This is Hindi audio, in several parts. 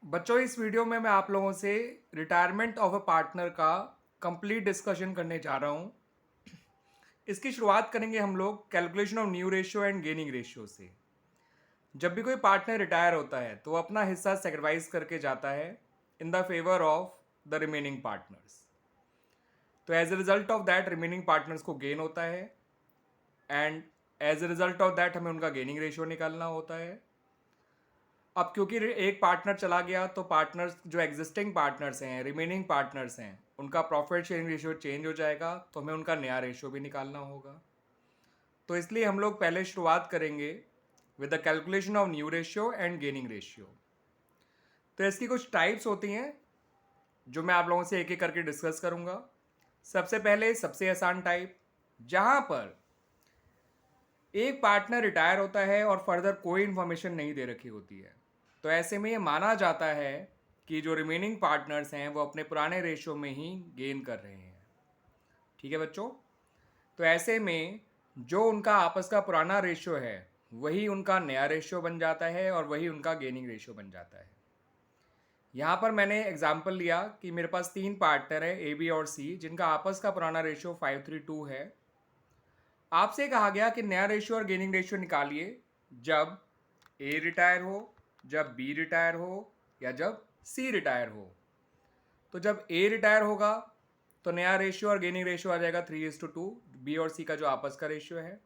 बच्चों, इस वीडियो में मैं आप लोगों से रिटायरमेंट ऑफ अ पार्टनर का कंप्लीट डिस्कशन करने जा रहा हूँ। इसकी शुरुआत करेंगे हम लोग calculation of new ratio and gaining ratio से। जब भी कोई पार्टनर रिटायर होता है तो वो अपना हिस्सा सेक्रीफाइस करके जाता है in the favour of the remaining partners. तो as a result of that remaining partners को गेन होता है and as a result of that हमें उनका गेनिंग रेशियो निकालना होता है। अब क्योंकि एक पार्टनर चला गया तो पार्टनर्स जो एग्जिस्टिंग पार्टनर्स हैं, रिमेनिंग पार्टनर्स हैं, उनका प्रॉफिट शेयरिंग रेशियो चेंज हो जाएगा, तो हमें उनका नया रेशियो भी निकालना होगा। तो इसलिए हम लोग पहले शुरुआत करेंगे with the calculation of new ratio and gaining ratio. तो इसकी कुछ टाइप्स होती हैं जो मैं आप लोगों से एक एक करके डिस्कस करूंगा। सबसे पहले सबसे आसान टाइप, जहां पर एक पार्टनर रिटायर होता है और फर्दर कोई इन्फॉर्मेशन नहीं दे रखी होती है, तो ऐसे में ये माना जाता है कि जो रिमेनिंग पार्टनर्स हैं वो अपने पुराने रेशियो में ही गेन कर रहे हैं। ठीक है बच्चों, तो ऐसे में जो उनका आपस का पुराना रेशियो है वही उनका नया रेशियो बन जाता है और वही उनका गेनिंग रेशियो बन जाता है। यहाँ पर मैंने एग्जाम्पल लिया कि मेरे पास 3 पार्टनर है ए, बी और सी, जिनका आपस का पुराना रेशियो 5:3:2 है। आपसे कहा गया कि नया रेशियो और गेनिंग रेशियो निकालिए जब ए रिटायर हो, जब बी रिटायर हो या जब सी रिटायर हो। तो जब ए रिटायर होगा तो नया रेशियो और गेनिंग रेशियो आ जाएगा 3:2, बी और सी का जो आपस का रेशियो है।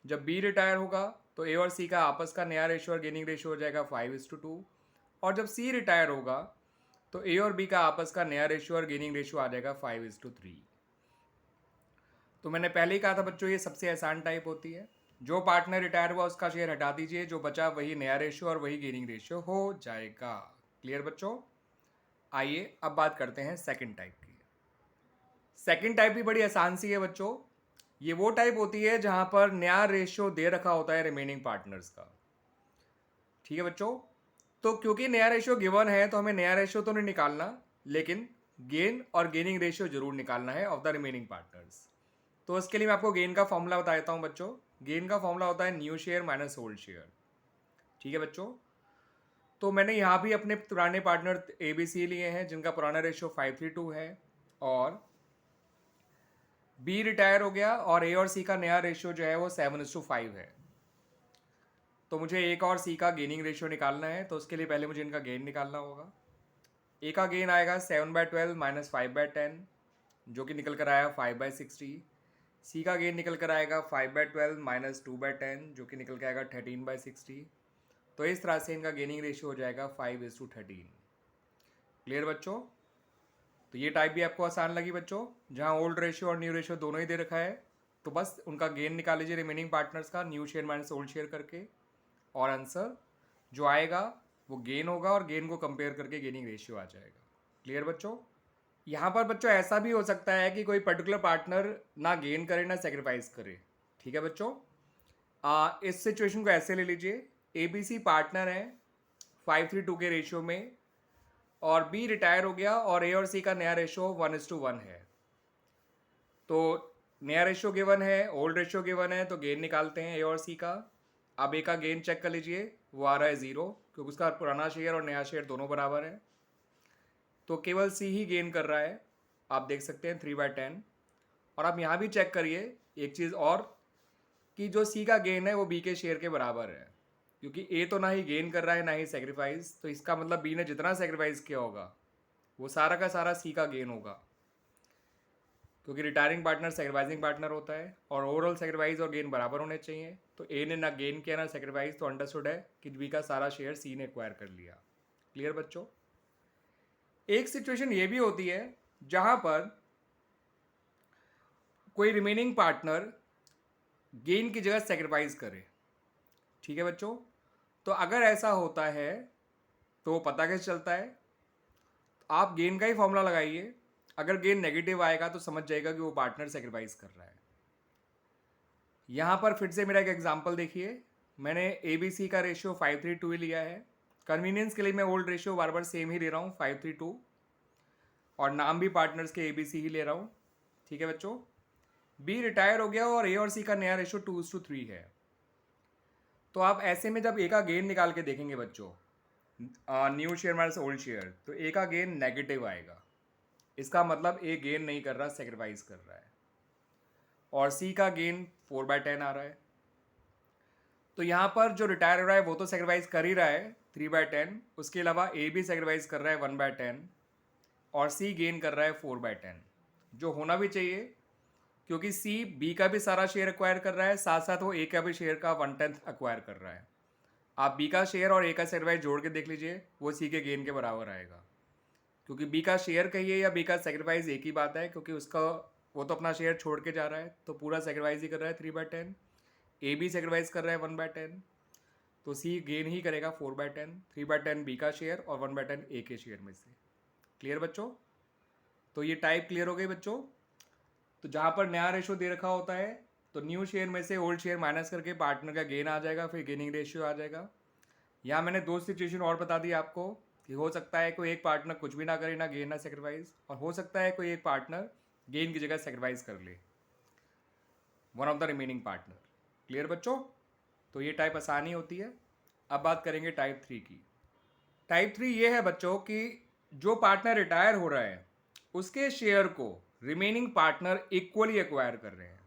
जब बी रिटायर होगा तो ए और सी का आपस का नया रेशियो और गेनिंग रेशियो हो जाएगा 5:2। और जब सी रिटायर होगा तो ए और बी का आपस का नया रेशियो और गेनिंग रेशियो आ जाएगा 5:3। तो मैंने पहले ही कहा था बच्चों, ये सबसे आसान टाइप होती है। जो पार्टनर रिटायर हुआ उसका शेयर हटा दीजिए, जो बचा वही नया रेशियो और वही गेनिंग रेशियो हो जाएगा। क्लियर बच्चों? आइए अब बात करते हैं सेकंड टाइप की। सेकंड टाइप भी बड़ी आसान सी है बच्चों। ये वो टाइप होती है जहां पर नया रेशियो दे रखा होता है रिमेनिंग पार्टनर्स का। ठीक है बच्चों, तो क्योंकि नया रेशियो गिवन है तो हमें नया रेशियो तो नहीं निकालना, लेकिन गेन और गेनिंग रेशियो जरूर निकालना है ऑफ द रिमेनिंग पार्टनर्स। तो इसके लिए मैं आपको गेन का फॉर्मूला बता देता हूं बच्चों। गेन का फॉर्मूला होता है new share minus old share. ठीक है बच्चों, तो मैंने यहाँ भी अपने पुराने पार्टनर ए बी सी लिए हैं जिनका पुराना रेशियो 5:3:2 है, और बी रिटायर हो गया और ए और सी का नया रेशियो जो है वो 7:5 है। तो मुझे एक और सी का गेनिंग रेशियो निकालना है, तो उसके लिए पहले मुझे इनका गेन निकालना होगा। ए का गेन आएगा 7/12 माइनस 5/10, जो कि निकल कर आया 5/60। सी का गेन निकल कर आएगा 5/12 माइनस 2/10, जो कि निकल कर आएगा 13/60। तो इस तरह से इनका गेनिंग रेशियो हो जाएगा 5:13। क्लियर बच्चों? तो ये टाइप भी आपको आसान लगी बच्चों, जहाँ ओल्ड रेशियो और न्यू रेशियो दोनों ही दे रखा है, तो बस उनका गेन निकाल लीजिए रिमेनिंग पार्टनर्स का new share minus old share करके, और आंसर जो आएगा वो गेन होगा और गेन को कंपेयर करके गेनिंग रेशियो आ जाएगा। क्लियर बच्चों? यहाँ पर बच्चों ऐसा भी हो सकता है कि कोई पर्टिकुलर पार्टनर ना गेन करे ना सेक्रीफाइस करे। ठीक है बच्चों, इस सिचुएशन को ऐसे ले लीजिए, ए बी सी पार्टनर है 5:3:2 के रेशियो में, और बी रिटायर हो गया और ए और सी का नया रेशियो 1:1 है। तो नया रेशियो गिवन है, ओल्ड रेशियो गिवन है, तो गेन निकालते हैं ए और सी का। अब ए का गेन चेक कर लीजिए, वो आ रहा है 0, क्योंकि उसका पुराना शेयर और नया शेयर दोनों बराबर है। तो केवल सी ही गेन कर रहा है, आप देख सकते हैं 3/10। और आप यहाँ भी चेक करिए एक चीज़ और, कि जो सी का गेन है वो बी के शेयर के बराबर है, क्योंकि ए तो ना ही गेन कर रहा है ना ही सेक्रीफाइस, तो इसका मतलब बी ने जितना सेक्रीफाइस किया होगा वो सारा का सारा सी का गेन होगा, क्योंकि रिटायरिंग पार्टनर सेक्रीफाइसिंग पार्टनर होता है और ओवरऑल सेक्रीफाइस और गेन बराबर होने चाहिए। तो ए ने ना गेन किया ना सेक्रीफाइस, तो अंडरस्टूड है कि बी का सारा शेयर सी ने एक्वायर कर लिया। क्लियर बच्चों? एक सिचुएशन ये भी होती है जहां पर कोई रिमेनिंग पार्टनर गेन की जगह सेक्रीफाइस करे। ठीक है बच्चों, तो अगर ऐसा होता है तो पता कैसे चलता है? आप गेन का ही फॉर्मूला लगाइए। अगर गेन नेगेटिव आएगा तो समझ जाएगा कि वो पार्टनर सेक्रीफाइस कर रहा है। यहाँ पर फिर से मेरा एक एग्जांपल देखिए, मैंने ए बी सी का रेशियो 5:3:2 ही लिया है। कन्वीनियंस के लिए मैं ओल्ड रेशियो बार बार सेम ही ले रहा हूँ 5:3:2, और नाम भी पार्टनर्स के ए बी सी ही ले रहा हूँ। ठीक है बच्चों, बी रिटायर हो गया और ए और सी का नया रेशियो 2:3 है। तो आप ऐसे में जब ए का गेन निकाल के देखेंगे बच्चों, new share minus old share, तो ए का गेन नेगेटिव आएगा। इसका मतलब ए गेन नहीं कर रहा, सेक्रीफाइस कर रहा है। और सी का गेन 4/10 आ रहा है। तो यहाँ पर जो रिटायर हो रहा है वो तो सेक्रीफाइस कर ही रहा है 3/10, उसके अलावा ए भी सेक्रीफाइस कर रहा है 1/10 और सी गेन कर रहा है 4/10, जो होना भी चाहिए क्योंकि सी बी का भी सारा शेयर एक्वायर कर रहा है, साथ साथ वो ए का भी शेयर का 1/10 एक्वायर कर रहा है। आप बी का शेयर और ए का सेक्रीफाइस जोड़ के देख लीजिए, वो सी के गेन के बराबर आएगा। क्योंकि बी का शेयर कहिए या बी का सेक्रीफाइस एक ही बात है, क्योंकि उसका वो तो अपना शेयर छोड़ के जा रहा है, तो पूरा सेक्रीफाइस ही कर रहा है 3/10। ए भी सेक्रीफाइस कर रहा है 1/10, तो सी गेन ही करेगा 4/10, 3/10 बी का शेयर और 1/10 ए के शेयर में से। क्लियर बच्चों? तो ये टाइप क्लियर हो गई बच्चों। तो जहाँ पर नया रेशो दे रखा होता है तो न्यू शेयर में से ओल्ड शेयर माइनस करके पार्टनर का गेन आ जाएगा, फिर गेनिंग रेशियो आ जाएगा। यहाँ मैंने दो सिचुएशन और बता दी आपको कि हो सकता है कोई एक पार्टनर कुछ भी ना करे, ना गेन ना सेक्रीफाइस, और हो सकता है कोई एक पार्टनर गेन की जगह सेक्रीफाइस कर ले, one of the remaining partner. Clear बच्चों? तो ये टाइप आसानी होती है। अब बात करेंगे टाइप 3 की। टाइप 3 ये है बच्चों कि जो पार्टनर रिटायर हो रहा है उसके शेयर को रिमेनिंग पार्टनर इक्वली एक्वायर कर रहे हैं।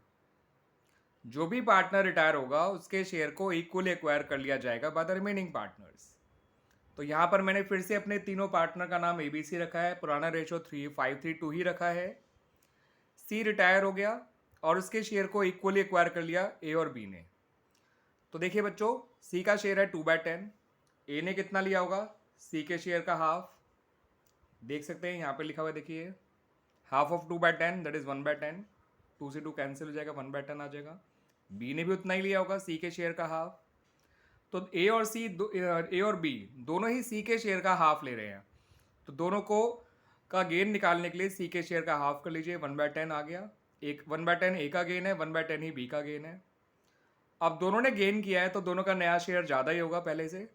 जो भी पार्टनर रिटायर होगा उसके शेयर को इक्वली एक्वायर कर लिया जाएगा बाय द रिमेनिंग पार्टनर्स। तो यहाँ पर मैंने फिर से अपने तीनों पार्टनर का नाम ABC रखा है, पुराना रेशो 3:5:3:2 ही रखा है। सी रिटायर हो गया और उसके शेयर को इक्वली एक्वायर कर लिया ए और बी ने। तो देखिए बच्चों, सी का शेयर है 2/10, ए ने कितना लिया होगा? सी के शेयर का हाफ। देख सकते हैं यहाँ पे लिखा हुआ है, देखिए हाफ ऑफ 2/10 दैट इज 1/10, 2 से 2 कैंसिल हो जाएगा, 1/10 आ जाएगा। बी ने भी उतना ही लिया होगा, सी के शेयर का हाफ। तो ए और बी दोनों ही सी के शेयर का हाफ ले रहे हैं, तो दोनों को का गेन निकालने के लिए सी के शेयर का हाफ कर लीजिए, 1/10 आ गया। एक 1/10 ए का गेन है, 1/10 ही बी का गेन है। अब दोनों ने गेन किया है तो दोनों का नया शेयर ज़्यादा ही होगा पहले से।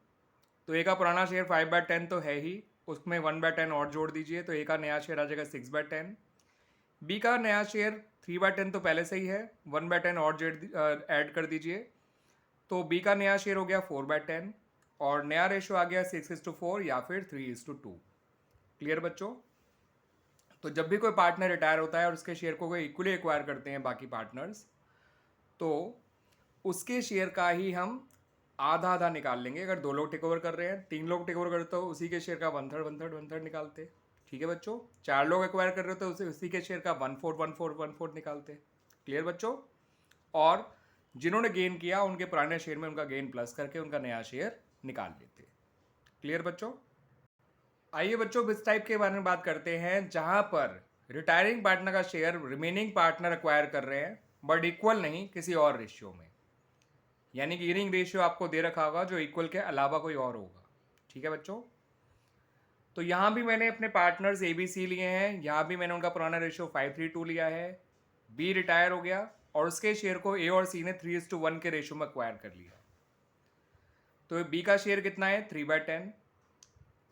तो ए का पुराना शेयर 5/10 तो है ही, उसमें 1/10 और जोड़ दीजिए तो ए का नया शेयर आ जाएगा 6/10। बी का नया शेयर 3/10 तो पहले से ही है, 1/10 और ऐड कर दीजिए तो बी का नया शेयर हो गया 4/10 और नया रेशो आ गया 6:4 या फिर 3:2। क्लियर बच्चों? तो जब भी कोई पार्टनर रिटायर होता है और उसके शेयर को कोई इक्वली एक्वायर करते हैं बाकी पार्टनर्स, तो उसके शेयर का ही हम आधा आधा निकाल लेंगे। अगर 2 लोग टेक ओवर कर रहे हैं, 3 लोग टेक ओवर करते हो, उसी के शेयर का 1/3 निकालते। ठीक है बच्चों? 4 लोग एक्वायर कर रहे हो तो उसी के शेयर का 1/4 निकालते। क्लियर बच्चों? और जिन्होंने गेन किया उनके पुराने शेयर में उनका गेन प्लस करके उनका नया शेयर निकाल लेते। क्लियर बच्चों? आइए बच्चों, इस टाइप के बारे में बात करते हैं जहां पर रिटायरिंग पार्टनर का शेयर रिमेनिंग पार्टनर एक्वायर कर रहे हैं बट इक्वल नहीं, किसी और रेशियो में। यानी कि गेनिंग रेशियो आपको दे रखा होगा जो इक्वल के अलावा कोई और होगा। ठीक है बच्चों? तो यहाँ भी मैंने अपने पार्टनर्स ABC लिए हैं, यहाँ भी मैंने उनका पुराना रेशियो 5:3:2 लिया है। बी रिटायर हो गया और उसके शेयर को ए और सी ने 3:1 के रेशियो में एक्वायर कर लिया। तो बी का शेयर कितना है? 3/10।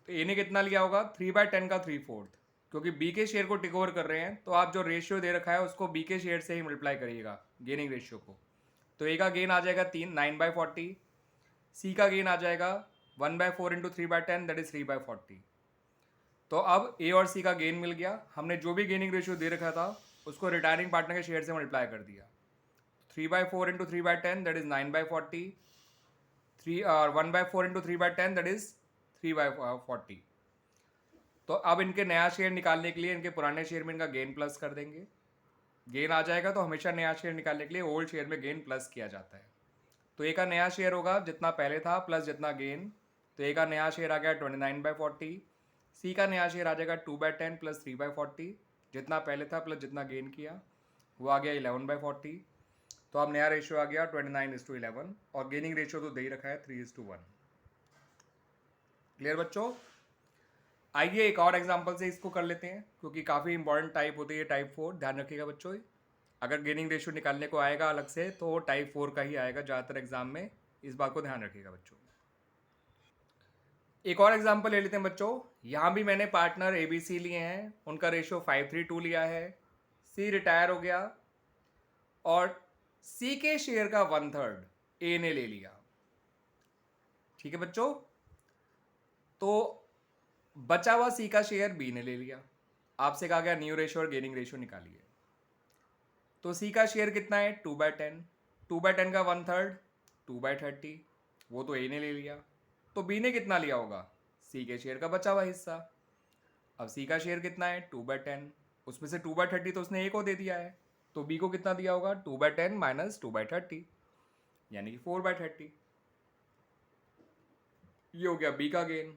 तो ए ने कितना लिया होगा? 3/10 का 3/4। क्योंकि बी के शेयर को टेक ओवर कर रहे हैं तो आप जो रेशियो दे रखा है उसको बी के शेयर से ही मल्टीप्लाई करिएगा, गेनिंग रेशियो को। तो ए का गेन आ जाएगा 9/40, सी का गेन आ जाएगा 1/4 इंटू 3/10 दैट इज 3/40। तो अब ए और सी का गेन मिल गया, हमने जो भी गेनिंग रेशियो दे रखा था उसको रिटायरिंग पार्टनर के शेयर से मल्टीप्लाई कर दिया। 3/4 into 3/10 that is 9/40, 1/4 into 3/10 that is 3/40। तो अब इनके नया शेयर निकालने के लिए इनके पुराने शेयर में इनका गेन प्लस कर देंगे। गेन आ जाएगा तो हमेशा नया शेयर निकालने के लिए ओल्ड शेयर में गेन प्लस किया जाता है। तो ए का नया शेयर होगा जितना पहले था प्लस जितना गेन। तो ए का नया शेयर आ गया 29/40, सी का नया शेयर आ जाएगा 2/10 प्लस 3/40, जितना पहले था प्लस जितना गेन किया वो आ गया 11/40। तो अब नया रेशियो आ गया 29:11 और गेनिंग रेशियो तो दे ही रखा है 3:1। क्लियर बच्चों? आइए एक और एग्जांपल से इसको कर लेते हैं क्योंकि काफ़ी इंपॉर्टेंट टाइप होती है टाइप 4, ध्यान रखिएगा बच्चों। अगर गेनिंग रेशियो निकालने को आएगा अलग से तो टाइप 4 का ही आएगा ज़्यादातर एग्जाम में, इस बात को ध्यान रखिएगा बच्चों। एक और एग्जांपल ले लेते हैं बच्चों। यहाँ भी मैंने पार्टनर ABC लिए हैं, उनका रेशियो 5:3:2 लिया है। सी रिटायर हो गया और सी के शेयर का 1/3 ए ने ले लिया। ठीक है बच्चों? तो तो बचा हुआ सी का शेयर बी ने ले लिया। आपसे कहा गया न्यू रेशियो और गेनिंग रेशियो निकालिए। तो सी का शेयर कितना है 2/10, 2/10 का 1/3 2/30, वो तो ए ने ले लिया। तो बी ने कितना लिया होगा, सी के शेयर का बचा हुआ हिस्सा। अब सी का शेयर कितना है 2/10, उसमें से 2/30 तो उसने ए को दे दिया है, तो बी को कितना दिया होगा 2/10 माइनस 2/30, यानी कि 4/30। ये हो गया बी का गेन।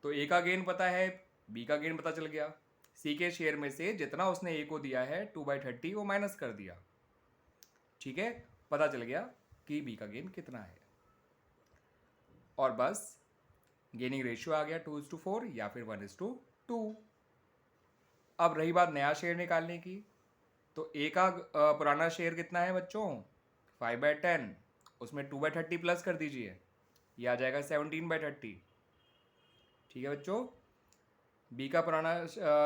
तो ए का गेन पता है, बी का गेन पता चल गया। सी के शेयर में से जितना उसने ए को दिया है 2/30 वो माइनस कर दिया। ठीक है, पता चल गया कि बी का गेन कितना है। और बस गेनिंग रेशियो आ गया 2:4 या फिर 1:2। अब रही बात नया शेयर निकालने की, तो ए का पुराना शेयर कितना है बच्चों 5/10, उसमें 2/30 प्लस कर दीजिए, ये आ जाएगा 17/30। ठीक है बच्चों। बी का पुराना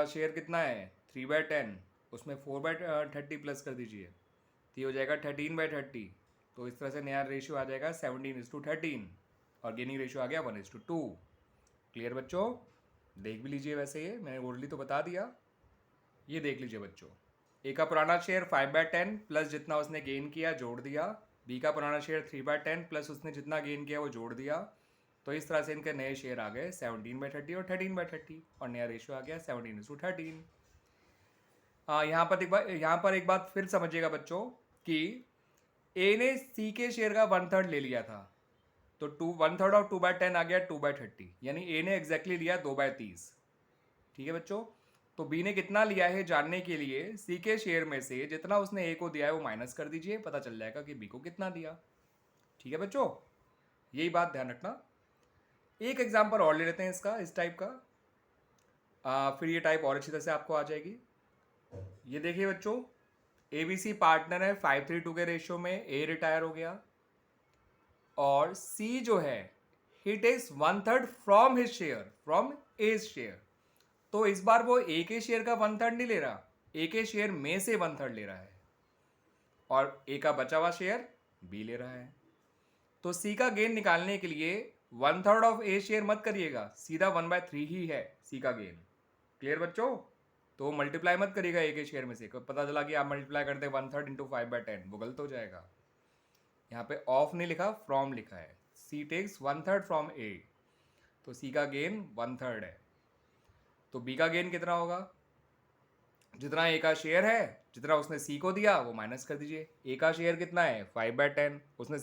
शेयर कितना है 3/10, उसमें 4/30 प्लस कर दीजिए, तो ये हो जाएगा 13/30। तो इस तरह से नया रेशियो आ जाएगा 17:13 और गेनिंग रेशियो आ गया 1:2। क्लियर बच्चों, देख भी लीजिए, वैसे ये मैंने ओरली तो बता दिया, ये देख लीजिए बच्चों। ए का पुराना शेयर 5/10 प्लस जितना उसने गेन किया जोड़ दिया, बी का पुराना शेयर 3/10 प्लस उसने जितना गेन किया वो जोड़ दिया। तो इस तरह से इनके नए शेयर आ गए 17/30 और 13/30 और नया रेशियो आ गया 17:13। यहाँ पर एक बात फिर समझिएगा बच्चों कि ए ने सी के शेयर का 1/3 ले लिया था, तो 1/3 ऑफ 2/10 आ गया 2/30, यानी ए ने एग्जैक्टली लिया 2/30। ठीक है बच्चों। तो बी ने कितना लिया है जानने के लिए सी के शेयर में से जितना उसने ए को दिया है वो माइनस कर दीजिए, पता चल जाएगा कि बी को कितना दिया। ठीक है बच्चों, यही बात ध्यान रखना। एक एग्जांपल और ले लेते हैं इसका, इस टाइप का, फिर ये टाइप और अच्छी तरह से आपको आ जाएगी। ये देखिए बच्चों, एबीसी पार्टनर है 5:3 के रेशियो में, ए रिटायर हो गया और सी जो है he takes 1/3 from his share, from as share. तो इस बार वो ए के शेयर का 1/3 नहीं ले रहा, ए के शेयर में से 1/3 ले रहा है और ए का बचा हुआ शेयर बी ले रहा है। तो सी का गेन निकालने के लिए 1/3 ऑफ ए शेयर मत करिएगा, सीधा 1/3 ही है सी का गेन। क्लियर बच्चों। तो मल्टीप्लाई मत करिएगा ए के शेयर में से, पता चला कि आप मल्टीप्लाई करते 1/3 इंटू 5/10, वो गलत हो जाएगा। यहाँ पे ऑफ नहीं लिखा, फ्रॉम लिखा है। सी टेक्स 1/3 फ्रॉम ए, तो सी का गेन 1/3 है। तो बी का गेन कितना होगा, जितना ए का शेयर है जितना उसने सी को दिया वो माइनस कर दीजिए। ए का शेयर कितना है 5/10, उसने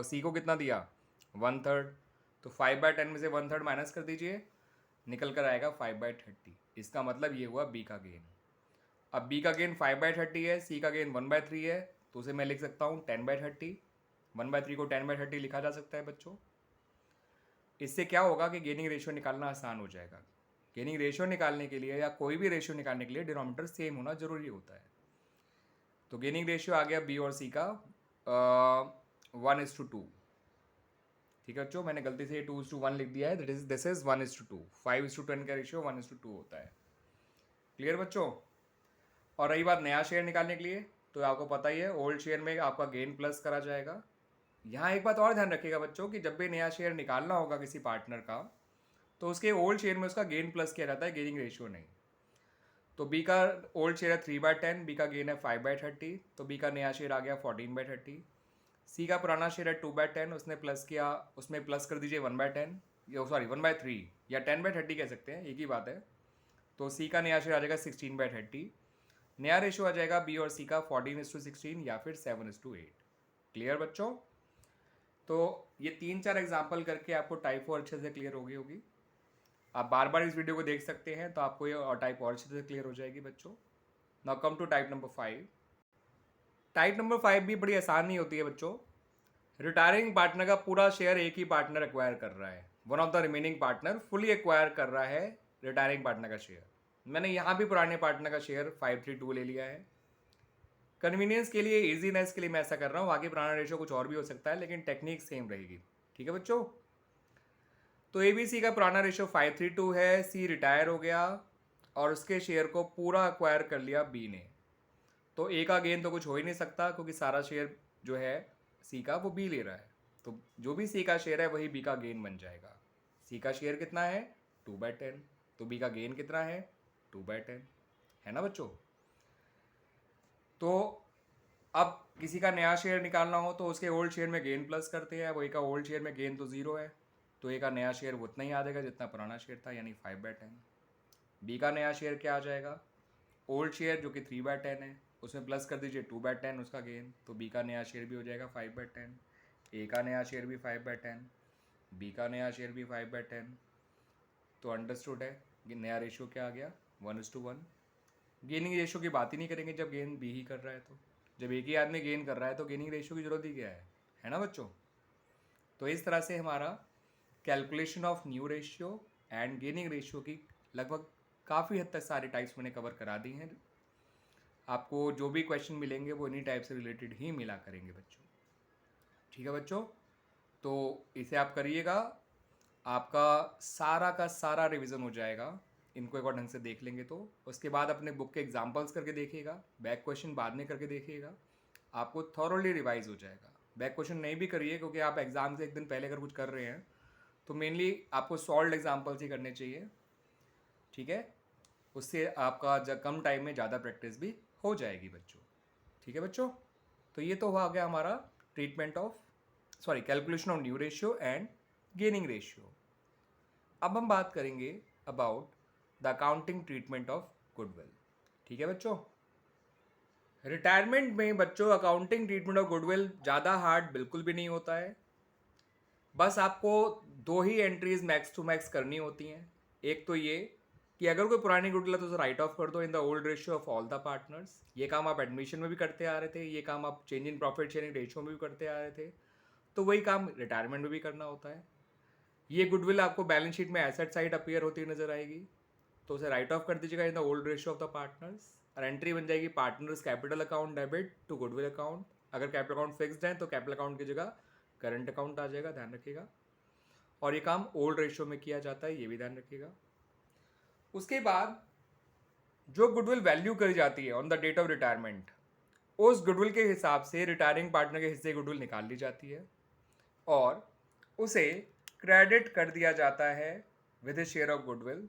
सी को कितना दिया 1/3, तो 5/10 में से 1/3 माइनस कर दीजिए, निकल कर आएगा 5/30। इसका मतलब ये हुआ बी का गेन। अब बी का गेन 5/30 है, सी का गेन 1/3 है, तो उसे मैं लिख सकता हूँ 10/30। 1/3 को 10/30 लिखा जा सकता है बच्चों। इससे क्या होगा कि गेनिंग रेशियो निकालना आसान हो जाएगा। गेनिंग रेशियो निकालने के लिए या कोई भी रेशियो निकालने के लिए डिनोमिनेटर सेम होना जरूरी होता है। तो गेनिंग रेशियो आ गया बी और सी का 1:2। ठीक है बच्चों, मैंने गलती से 2:1 लिख दिया है, दिस इज 1:2। 5:10 का रेशियो 1:2 होता है। क्लियर बच्चों। और रही बात नया शेयर निकालने के लिए, तो आपको पता ही है ओल्ड शेयर में आपका गेन प्लस करा जाएगा। यहाँ एक बात और ध्यान रखिएगा बच्चों कि जब भी नया शेयर निकालना होगा किसी पार्टनर का, तो उसके ओल्ड शेयर में उसका गेन प्लस किया जाता है, गेनिंग रेशियो नहीं। तो बी का ओल्ड शेयर है 3/10, बी का गेन है 5/30, तो बी का नया शेयर आ गया 14/30। सी का पुराना शेयर है 2/10, उसने प्लस किया, उसमें प्लस कर दीजिए 1/10, सॉरी 1/3 या 10/30 कह सकते हैं, एक ही बात है। तो सी का नया शेयर आ जाएगा 16/30। नया रेशियो आ जाएगा बी और सी का 14:16 या फिर 7:8। क्लियर बच्चों। तो ये 3-4 एग्जाम्पल करके आपको टाइप 4 अच्छे से क्लियर हो गई होगी। आप बार बार इस वीडियो को देख सकते हैं तो आपको ये और टाइप और अच्छे से क्लियर हो जाएगी बच्चों। Now come to type number 5। Type number 5 भी बड़ी आसान नहीं होती है बच्चों। रिटायरिंग पार्टनर का पूरा शेयर एक ही पार्टनर एक्वायर कर रहा है, one of the remaining partner fully acquire कर रहा है रिटायरिंग पार्टनर का शेयर। मैंने यहाँ भी पुराने पार्टनर का शेयर 5:3 ले लिया है। कन्वीनियंस के लिए, इजीनेस के लिए मैं ऐसा कर रहा हूँ, बाकी पुराना रेशियो कुछ और भी हो सकता है लेकिन टेक्निक सेम रहेगी। ठीक है बच्चों। तो एबीसी का पुराना रेशियो 5:3 है, सी रिटायर हो गया और उसके शेयर को पूरा एक्वायर कर लिया बी ने। तो ए का गेन तो कुछ हो ही नहीं सकता क्योंकि सारा शेयर जो है सी का वो बी ले रहा है, तो जो भी सी का शेयर है वही बी का गेन बन जाएगा। सी का शेयर कितना है 2/10, तो बी का गेन कितना है 2/10, है ना बच्चों। तो अब किसी का नया शेयर निकालना हो तो उसके ओल्ड शेयर में गेन प्लस करते हैं। वही का ओल्ड शेयर में गेन तो 0 है, तो ए का नया शेयर वो उतना ही आ जाएगा जितना पुराना शेयर था, यानी 5/10। बी का नया शेयर क्या आ जाएगा, ओल्ड शेयर जो कि 3/10 है, उसमें प्लस कर दीजिए 2/10 उसका गेन, तो बी का नया शेयर भी हो जाएगा 5/10। ए का नया शेयर भी 5/10, बी का नया शेयर भी 5/10। तो अंडरस्टूड है कि नया रेशियो क्या आ गया 1:1। गेनिंग रेशियो की बात ही नहीं करेंगे जब गेन बी ही कर रहा है, तो जब एक ही आदमी गेन कर रहा है तो गेनिंग रेशियो की जरूरत ही क्या है ना बच्चों। तो इस तरह से हमारा calculation of new ratio and gaining ratio की लगभग काफ़ी हद तक सारी टाइप्स मैंने कवर करा दी हैं। आपको जो भी क्वेश्चन मिलेंगे वो इन्हीं टाइप से रिलेटेड ही मिला करेंगे बच्चों, ठीक है बच्चों। तो इसे आप करिएगा, आपका सारा का सारा रिवीजन हो जाएगा। इनको एक बार ढंग से देख लेंगे तो उसके बाद अपने बुक के एग्जाम्पल्स करके देखिएगा, बैक क्वेश्चन बाद में करके देखिएगा, आपको थॉरोली रिवाइज हो जाएगा। बैक क्वेश्चन नहीं भी करिए क्योंकि आप एग्जाम से एक दिन पहले अगर कुछ कर रहे हैं तो मेनली आपको सॉल्व्ड एग्जाम्पल्स ही करने चाहिए, ठीक है। उससे आपका कम टाइम में ज़्यादा प्रैक्टिस भी हो जाएगी बच्चों, ठीक है बच्चों। तो ये तो हो गया हमारा calculation of new ratio and gaining ratio. अब हम बात करेंगे about the accounting treatment of goodwill, ठीक है बच्चों। रिटायरमेंट में बच्चों अकाउंटिंग ट्रीटमेंट ऑफ गुडविल ज़्यादा हार्ड बिल्कुल भी नहीं होता है। बस आपको 2 ही एंट्रीज मैक्स टू मैक्स करनी होती हैं। एक तो ये कि अगर कोई पुरानी गुडविल है तो उसे राइट ऑफ कर दो इन the old ratio of all the partners. ये काम आप एडमिशन में भी करते आ रहे थे, ये काम आप change in profit sharing ratio में भी करते आ रहे थे, तो वही काम रिटायरमेंट में भी करना होता है। ये गुडविल आपको बैलेंस शीट में एसेट साइड अपीयर होती नजर आएगी, तो उसे राइट ऑफ कर दीजिएगा in the old ratio of the partners, और एंट्री बन जाएगी partners capital account debit to goodwill account. अगर कैपिटल अकाउंट फिक्स्ड है तो कैपिटल अकाउंट की जगह करंट अकाउंट आ जाएगा, ध्यान रखिएगा। और ये काम ओल्ड रेशियो में किया जाता है, ये भी ध्यान रखिएगा। उसके बाद जो गुडविल वैल्यू करी जाती है on the date of retirement, उस गुडविल के हिसाब से रिटायरिंग पार्टनर के हिस्से गुडविल निकाल ली जाती है और उसे क्रेडिट कर दिया जाता है with A share of goodwill,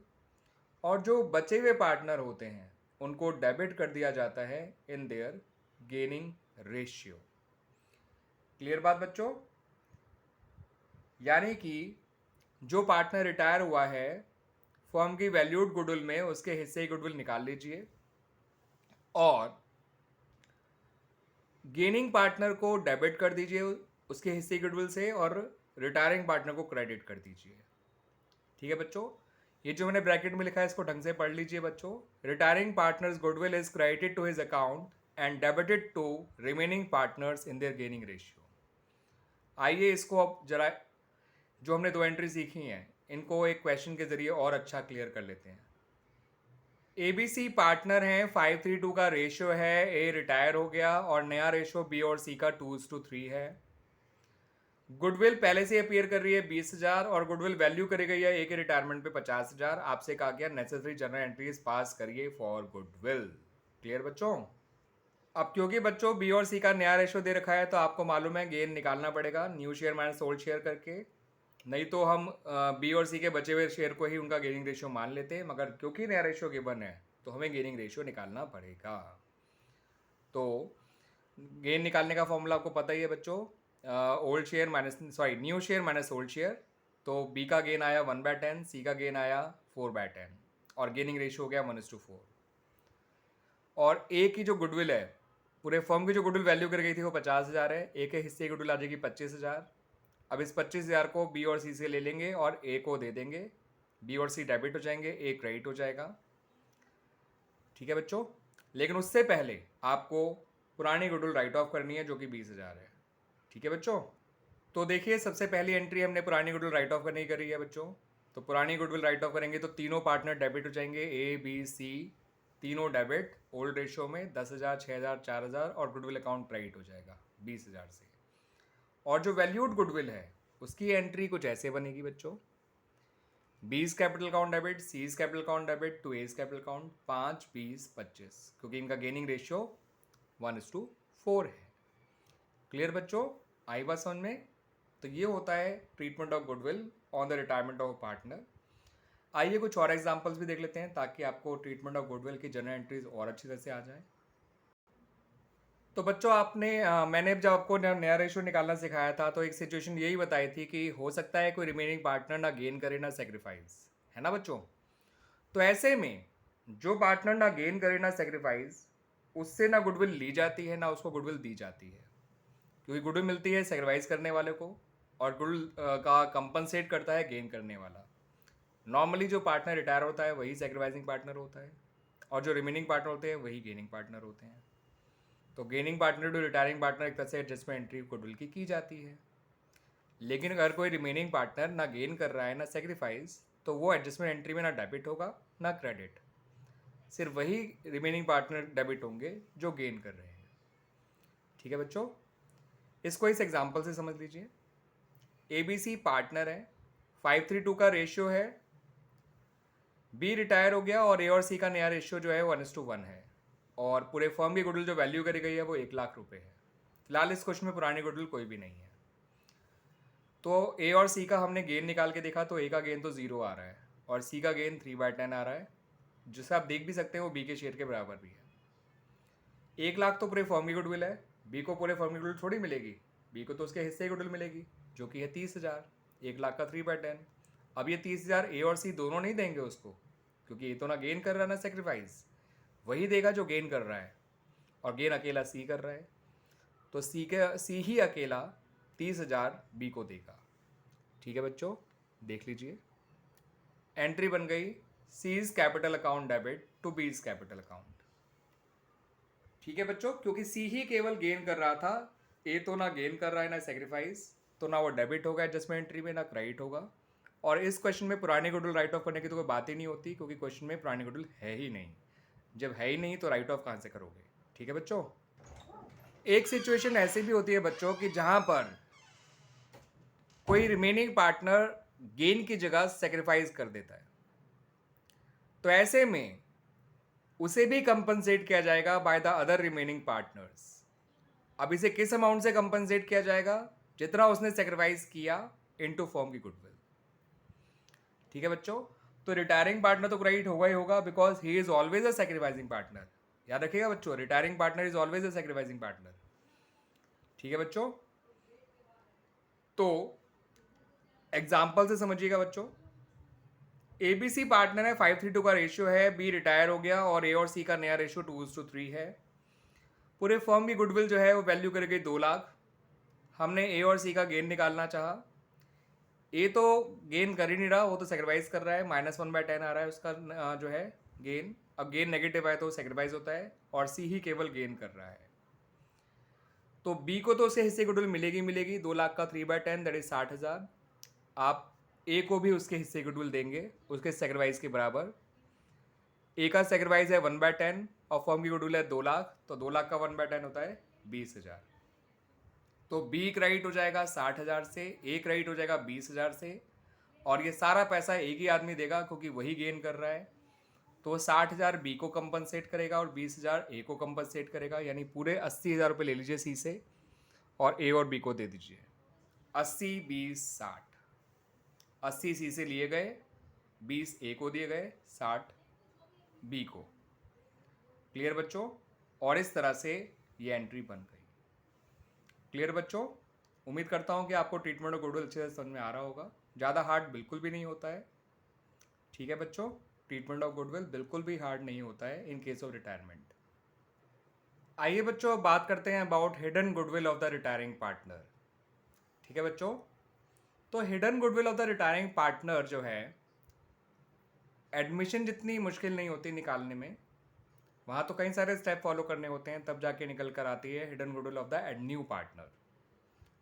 और जो बचे हुए पार्टनर होते हैं उनको डेबिट कर दिया जाता है इन देयर गेनिंग रेशियो। क्लियर बात बच्चों। यानी कि जो पार्टनर रिटायर हुआ है फर्म की वैल्यूड गुडविल में उसके हिस्से गुडविल निकाल लीजिए और गेनिंग पार्टनर को डेबिट कर दीजिए उसके हिस्से गुडविल से और रिटायरिंग पार्टनर को क्रेडिट कर दीजिए, ठीक है बच्चों। ये जो मैंने ब्रैकेट में लिखा है इसको ढंग से पढ़ लीजिए बच्चों। Retiring partners goodwill is credited to his account and debited to remaining partners in their gaining ratio. आइए इसको अब जरा जो हमने 2 एंट्री सीखी हैं इनको एक क्वेश्चन के जरिए और अच्छा क्लियर कर लेते हैं। ABC पार्टनर हैं, 5:3 का रेशियो है, ए रिटायर हो गया और नया रेशियो बी और सी का 2:3 है। गुडविल पहले से अपीयर कर रही है 20,000 और गुडविल वैल्यू करी गई है ए के रिटायरमेंट पे 50,000। आपसे कहा गया नेसेसरी जनरल एंट्रीज पास करिए फॉर गुडविल। क्लियर बच्चों। अब क्योंकि बच्चों बी और सी का नया रेशियो दे रखा है तो आपको मालूम है गेन निकालना पड़ेगा new share minus old share करके, नहीं तो हम बी और सी के बचे हुए शेयर को ही उनका गेनिंग रेशियो मान लेते हैं, मगर क्योंकि नया रेशियो गिवन है तो हमें गेनिंग रेशियो निकालना पड़ेगा। तो गेन निकालने का फॉर्मूला आपको पता ही है बच्चों, old share minus new share minus old share. तो बी का गेन आया 1/10, सी का गेन आया 4/10 और गेनिंग रेशियो हो गया 1:4। और ए की जो गुडविल है पूरे फर्म की जो गुडविल वैल्यू कर गई थी वो 50,000 है, ए के हिस्से की गुडविल आ जाएगी 25,000। अब इस 25,000 को बी और सी से ले लेंगे और ए को दे देंगे, बी और सी डेबिट हो जाएंगे, ए क्रेडिट हो जाएगा, ठीक है बच्चों। लेकिन उससे पहले आपको पुरानी गुडविल राइट ऑफ करनी है जो कि 20,000 है, ठीक है बच्चों। तो देखिए सबसे पहली एंट्री हमने पुरानी गुडविल राइट ऑफ करने की करी है बच्चों। तो पुरानी गुडविल राइट ऑफ करेंगे तो तीनों पार्टनर डेबिट हो जाएंगे, ए बी सी तीनों डेबिट ओल्ड रेशियो में 10,000 6,000 4,000 और गुडविल अकाउंट क्रेडिट हो जाएगा 20,000 से। और जो वैल्यूड गुडविल है उसकी एंट्री कुछ ऐसे बनेगी बच्चों, B's capital account debit, C's capital account debit to A's capital account 5 20 25, क्योंकि इनका गेनिंग रेशियो 1:4 है। क्लियर बच्चों, आई बात समझ में। तो ये होता है treatment of goodwill on the retirement of partner. आइए कुछ और एग्जांपल्स भी देख लेते हैं ताकि आपको ट्रीटमेंट ऑफ गुडविल की जनरल एंट्रीज और अच्छी तरह से आ जाए। तो बच्चों मैंने जब आपको नया रेशियो निकालना सिखाया था तो एक सिचुएशन यही बताई थी कि हो सकता है कोई रिमेनिंग पार्टनर ना गेन करे ना सेक्रीफाइस, है ना बच्चों। तो ऐसे में जो पार्टनर ना गेन करे ना सेक्रीफाइस, उससे ना गुडविल ली जाती है ना उसको गुडविल दी जाती है, क्योंकि गुडविल मिलती है सेक्रीफाइस करने वाले को और गुडविल का कंपनसेट करता है गेन करने वाला। नॉर्मली जो पार्टनर रिटायर होता है वही सेक्रीफाइसिंग पार्टनर होता है और जो रिमेनिंग पार्टनर होते हैं वही गेनिंग पार्टनर होते हैं। तो gaining partner to retiring partner एक तरह से एडजस्टमेंट एंट्री गुडविल की जाती है। लेकिन अगर कोई रिमेनिंग पार्टनर ना गेन कर रहा है ना सेक्रीफाइस, तो वो एडजस्टमेंट एंट्री में ना डेबिट होगा ना क्रेडिट, सिर्फ वही रिमेनिंग पार्टनर डेबिट होंगे जो गेन कर रहे हैं। ठीक है बच्चों, इसको इस एग्जांपल से समझ लीजिए। ABC पार्टनर है, 5:3 का रेशियो है, B रिटायर हो गया और A और C का नया रेशियो जो है 1:1 है और पूरे फर्म की गुडविल जो वैल्यू करी गई है वो 1,00,000 रुपये है। फिलहाल इस क्वेश्चन में पुरानी गुडविल कोई भी नहीं है। तो A और C का हमने गेन निकाल के देखा तो A का गेन तो 0 आ रहा है और C का गेन 3/10 आ रहा है, जिसे आप देख भी सकते हैं वो B के शेयर के बराबर भी है। 1,00,000 तो पूरे फर्म की गुडविल है, B को पूरे फर्म की गुडविल थोड़ी मिलेगी, B को तो उसके हिस्से की गुडविल मिलेगी जो कि है 30,000। 1,00,000 का 3/10। अब ये 30,000 A और C दोनों नहीं देंगे उसको, क्योंकि ये तो ना गेन कर रहा है ना सेक्रीफाइस, वही देगा जो गेन कर रहा है और गेन अकेला C कर रहा है। तो C ही अकेला 30,000 B को देगा। ठीक है बच्चों, देख लीजिए एंट्री बन गई C's capital account debit to B's capital account. ठीक है बच्चों, क्योंकि C ही केवल गेन कर रहा था, A तो ना गेन कर रहा है ना सेक्रीफाइस, तो ना वो डेबिट होगा एडजस्टमेंट एंट्री में ना क्रेडिट होगा। और इस क्वेश्चन में पुरानी गुडविल राइट ऑफ करने की तो कोई बात ही नहीं होती, क्योंकि क्वेश्चन में पुरानी गुडविल है ही नहीं। जब है ही नहीं तो राइट ऑफ कहाँ से करोगे। ठीक है बच्चों, एक सिचुएशन ऐसी भी होती है बच्चों कि जहां पर कोई रिमेनिंग पार्टनर गेन की जगह सेक्रीफाइस कर देता है, तो ऐसे में उसे भी कंपनसेट किया जाएगा by the other remaining partners. अब इसे किस अमाउंट से कंपनसेट किया जाएगा? जितना उसने सेक्रीफाइस किया इनटू फॉर्म की गुडविल। ठीक है बच्चों, तो रिटायरिंग पार्टनर तो क्रेडिट होगा ही होगा, because he is always a sacrificing partner. याद रखिएगा बच्चों, retiring partner is always a sacrificing partner. ठीक है बच्चों, तो एग्जाम्पल से समझिएगा बच्चों। ABC पार्टनर है, 5:3 का रेशियो है, B रिटायर हो गया और A और C का नया रेशियो 2:3 है। पूरे फर्म की गुडविल जो है वो वैल्यू कर गई 2,00,000। हमने A और C का गेन निकालना चाहा। A तो गेन कर ही नहीं रहा, वो तो सेक्रीफाइस कर रहा है, -1/10 आ रहा है उसका जो है गेन। अब गेन नेगेटिव है तो सेक्रीफाइस होता है और C ही केवल गेन कर रहा है। तो B को तो उसके हिस्से गुडविल मिलेगी मिलेगी, 2,00,000 का 3/10 दैट इज 60,000। आप A को भी उसके हिस्से गुडविल देंगे उसके सेक्रीफाइस के बराबर। A का सेक्रीफाइस है 1/10 और फर्म की गुडविल है 2,00,000, तो 2,00,000 का 1/10 होता है 20,000। तो B क्रेडिट हो जाएगा 60,000 से, A क्रेडिट हो जाएगा 20,000 से और ये सारा पैसा एक ही आदमी देगा क्योंकि वही गेन कर रहा है। तो 60,000 B को कंपनसेट करेगा और 20,000 A को कंपनसेट करेगा, यानी पूरे 80,000 रुपये ले लीजिए C से और A और B को दे दीजिए। 80 20 60, 80 C से लिए गए, 20 A को दिए गए, 60 B को। क्लियर बच्चों? और इस तरह से ये एंट्री बन गई। क्लियर बच्चों? उम्मीद करता हूँ कि आपको ट्रीटमेंट ऑफ गुडविल अच्छे से समझ में आ रहा होगा। ज़्यादा हार्ड बिल्कुल भी नहीं होता है। ठीक है बच्चों, ट्रीटमेंट ऑफ गुडविल बिल्कुल भी हार्ड नहीं होता है इन केस ऑफ रिटायरमेंट। आइए बच्चों, अब बात करते हैं about hidden goodwill of the retiring partner. ठीक है बच्चों, तो hidden goodwill of the retiring partner जो है, एडमिशन जितनी मुश्किल नहीं होती निकालने में, वहाँ तो कई सारे स्टेप फॉलो करने होते हैं तब जाके निकल कर आती है hidden goodwill of the new partner.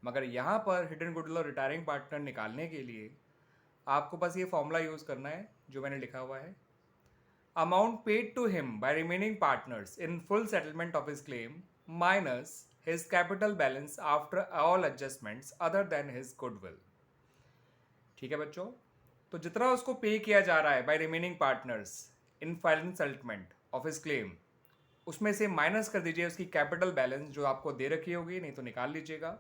मगर यहाँ पर hidden goodwill of retiring partner निकालने के लिए आपको बस ये फॉर्मूला यूज़ करना है जो मैंने लिखा हुआ है। Amount paid to him by remaining partners in full settlement of his claim minus his capital balance after all adjustments other than his goodwill. ठीक है बच्चों, तो जितना उसको पे किया जा रहा है by remaining partners in final settlement of his claim, उसमें से माइनस कर दीजिए उसकी कैपिटल बैलेंस जो आपको दे रखी होगी, नहीं तो निकाल लीजिएगा।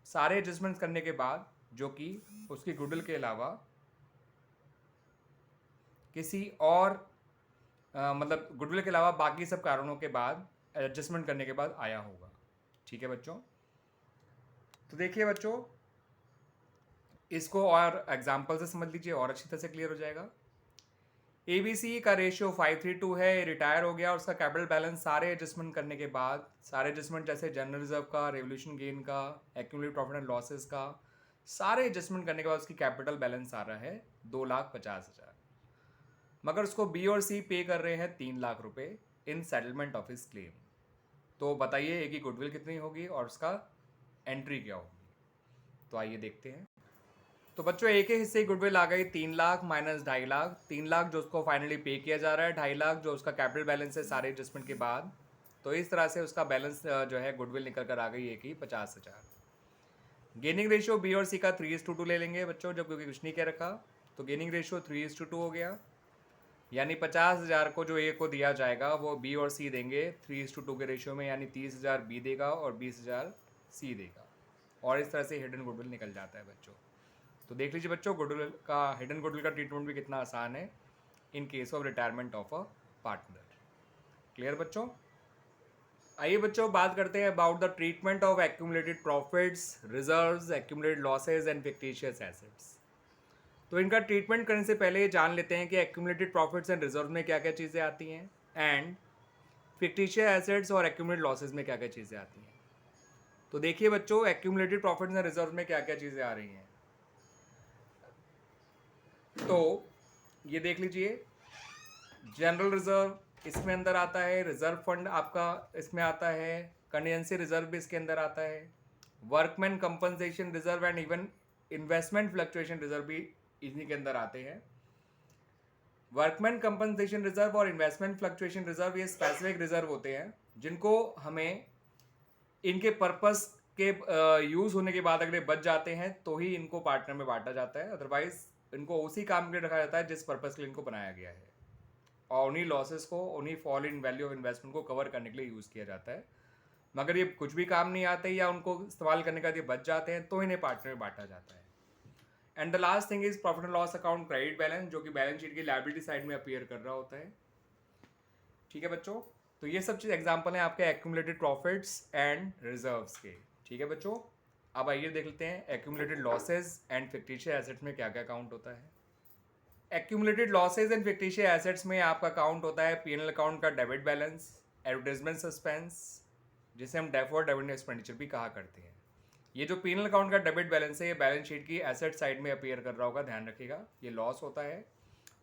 सारे एडजस्टमेंट्स करने के बाद जो कि उसकी गुडविल के अलावा किसी और मतलब गुडविल के अलावा बाकी सब कारणों के बाद एडजस्टमेंट करने के बाद आया होगा। ठीक है बच्चों, तो देखिए बच्चों, इसको और एग्जाम्पल से समझ लीजिए और अच्छी तरह से क्लियर हो जाएगा। ABC का रेशियो 532 है, रिटायर हो गया और उसका कैपिटल बैलेंस सारे एडजस्टमेंट करने के बाद, सारे एडजस्टमेंट जैसे जनरल रिजर्व का, रेवोल्यूशन गेन का, एक्यूमुलेटेड प्रॉफिट एंड लॉसेस का, सारे एडजस्टमेंट करने के बाद उसकी कैपिटल बैलेंस आ रहा है 2,50,000, मगर उसको B और C पे कर रहे हैं 3 लाख रुपए इन सेटलमेंट ऑफ हिज क्लेम। तो बताइए एक की गुडविल कितनी होगी और उसका एंट्री क्या होगी। तो आइए देखते हैं। तो बच्चों एक ही हिस्से की गुडविल आ गई 3 लाख माइनस 2.5 लाख। 3 लाख जो उसको फाइनली पे किया जा रहा है, 2.5 लाख जो उसका कैपिटल बैलेंस है सारे एडजस्टमेंट के बाद। तो इस तरह से उसका बैलेंस जो है गुडविल निकल कर आ गई एक ही 50,000। गेनिंग रेशियो B और C का 3:2 ले लेंगे बच्चों, जब क्योंकि कुछ नहीं कह रखा। तो गेनिंग रेशियो 3:2 हो गया, यानी 50,000 को जो A को दिया जाएगा वो B और C देंगे 3:2 के रेशियो में, यानी 30,000 B देगा और 20,000 C देगा। और इस तरह से हिडन गुडविल निकल जाता है बच्चों। तो देख लीजिए बच्चों, गुडविल का, हिडन गुडविल का ट्रीटमेंट भी कितना आसान है in case of retirement of a partner. Clear बच्चों? आइए बच्चों बात करते हैं about the treatment of accumulated profits, reserves, accumulated losses and fictitious assets. तो इनका ट्रीटमेंट करने से पहले जान लेते हैं कि एक्यूमुलेटेड प्रॉफिट्स एंड रिजर्व में क्या क्या चीज़ें आती हैं एंड फिक्टिशियस एसेट्स और एक्यूमुलेटेड लॉसेज में क्या क्या चीज़ें आती हैं। तो देखिए बच्चों, एक्यूमुलेटेड प्रॉफिट्स एंड रिजर्व में क्या क्या चीज़ें आ रही हैं। तो ये देख लीजिए, जनरल रिजर्व इसमें अंदर आता है, रिजर्व फंड आपका इसमें आता है, कंटिजेंसी रिजर्व भी इसके अंदर आता है, workman compensation reserve and even investment fluctuation reserve भी इन्हीं के अंदर आते हैं। वर्कमैन कंपनसेशन रिजर्व और इन्वेस्टमेंट फ्लक्चुएशन रिजर्व ये स्पेसिफिक रिजर्व होते हैं जिनको हमें इनके पर्पस के यूज़ होने के बाद अगर ये बच जाते हैं तो ही इनको पार्टनर में बांटा जाता है, अदरवाइज इनको उसी काम के लिए रखा जाता है जिस पर्पस के लिए इनको बनाया गया है, और उन्हीं लॉसेस को, उन्हीं fall in value of investment को कवर करने के लिए यूज़ किया जाता है। मगर ये कुछ भी काम नहीं आते या उनको इस्तेमाल करने का ये बच जाते हैं तो इन्हें पार्टनर में बांटा जाता है। And the last thing is profit and loss account credit balance, जो कि बैलेंस शीट की लायबिलिटी साइड में अपीयर कर रहा होता है। ठीक है बच्चों, तो ये सब चीज़ एग्जाम्पल हैं आपके एक्यूमुलेटेड प्रॉफिट्स एंड रिजर्व्स के। ठीक है बच्चों, अब आइए देख लेते हैं accumulated losses and fictitious assets में क्या क्या काउंट होता है। Accumulated losses and fictitious assets में आपका काउंट होता है P&L अकाउंट का डेबिट बैलेंस, एडवर्टाइजमेंट सस्पेंस, जिसे हम डेफर्ड रेवेन्यू एक्सपेंडिचर भी कहा करते हैं। ये जो P&L अकाउंट का डेबिट बैलेंस है ये बैलेंस शीट की एसेट साइड में अपीयर कर रहा होगा, ध्यान रखिएगा, ये लॉस होता है।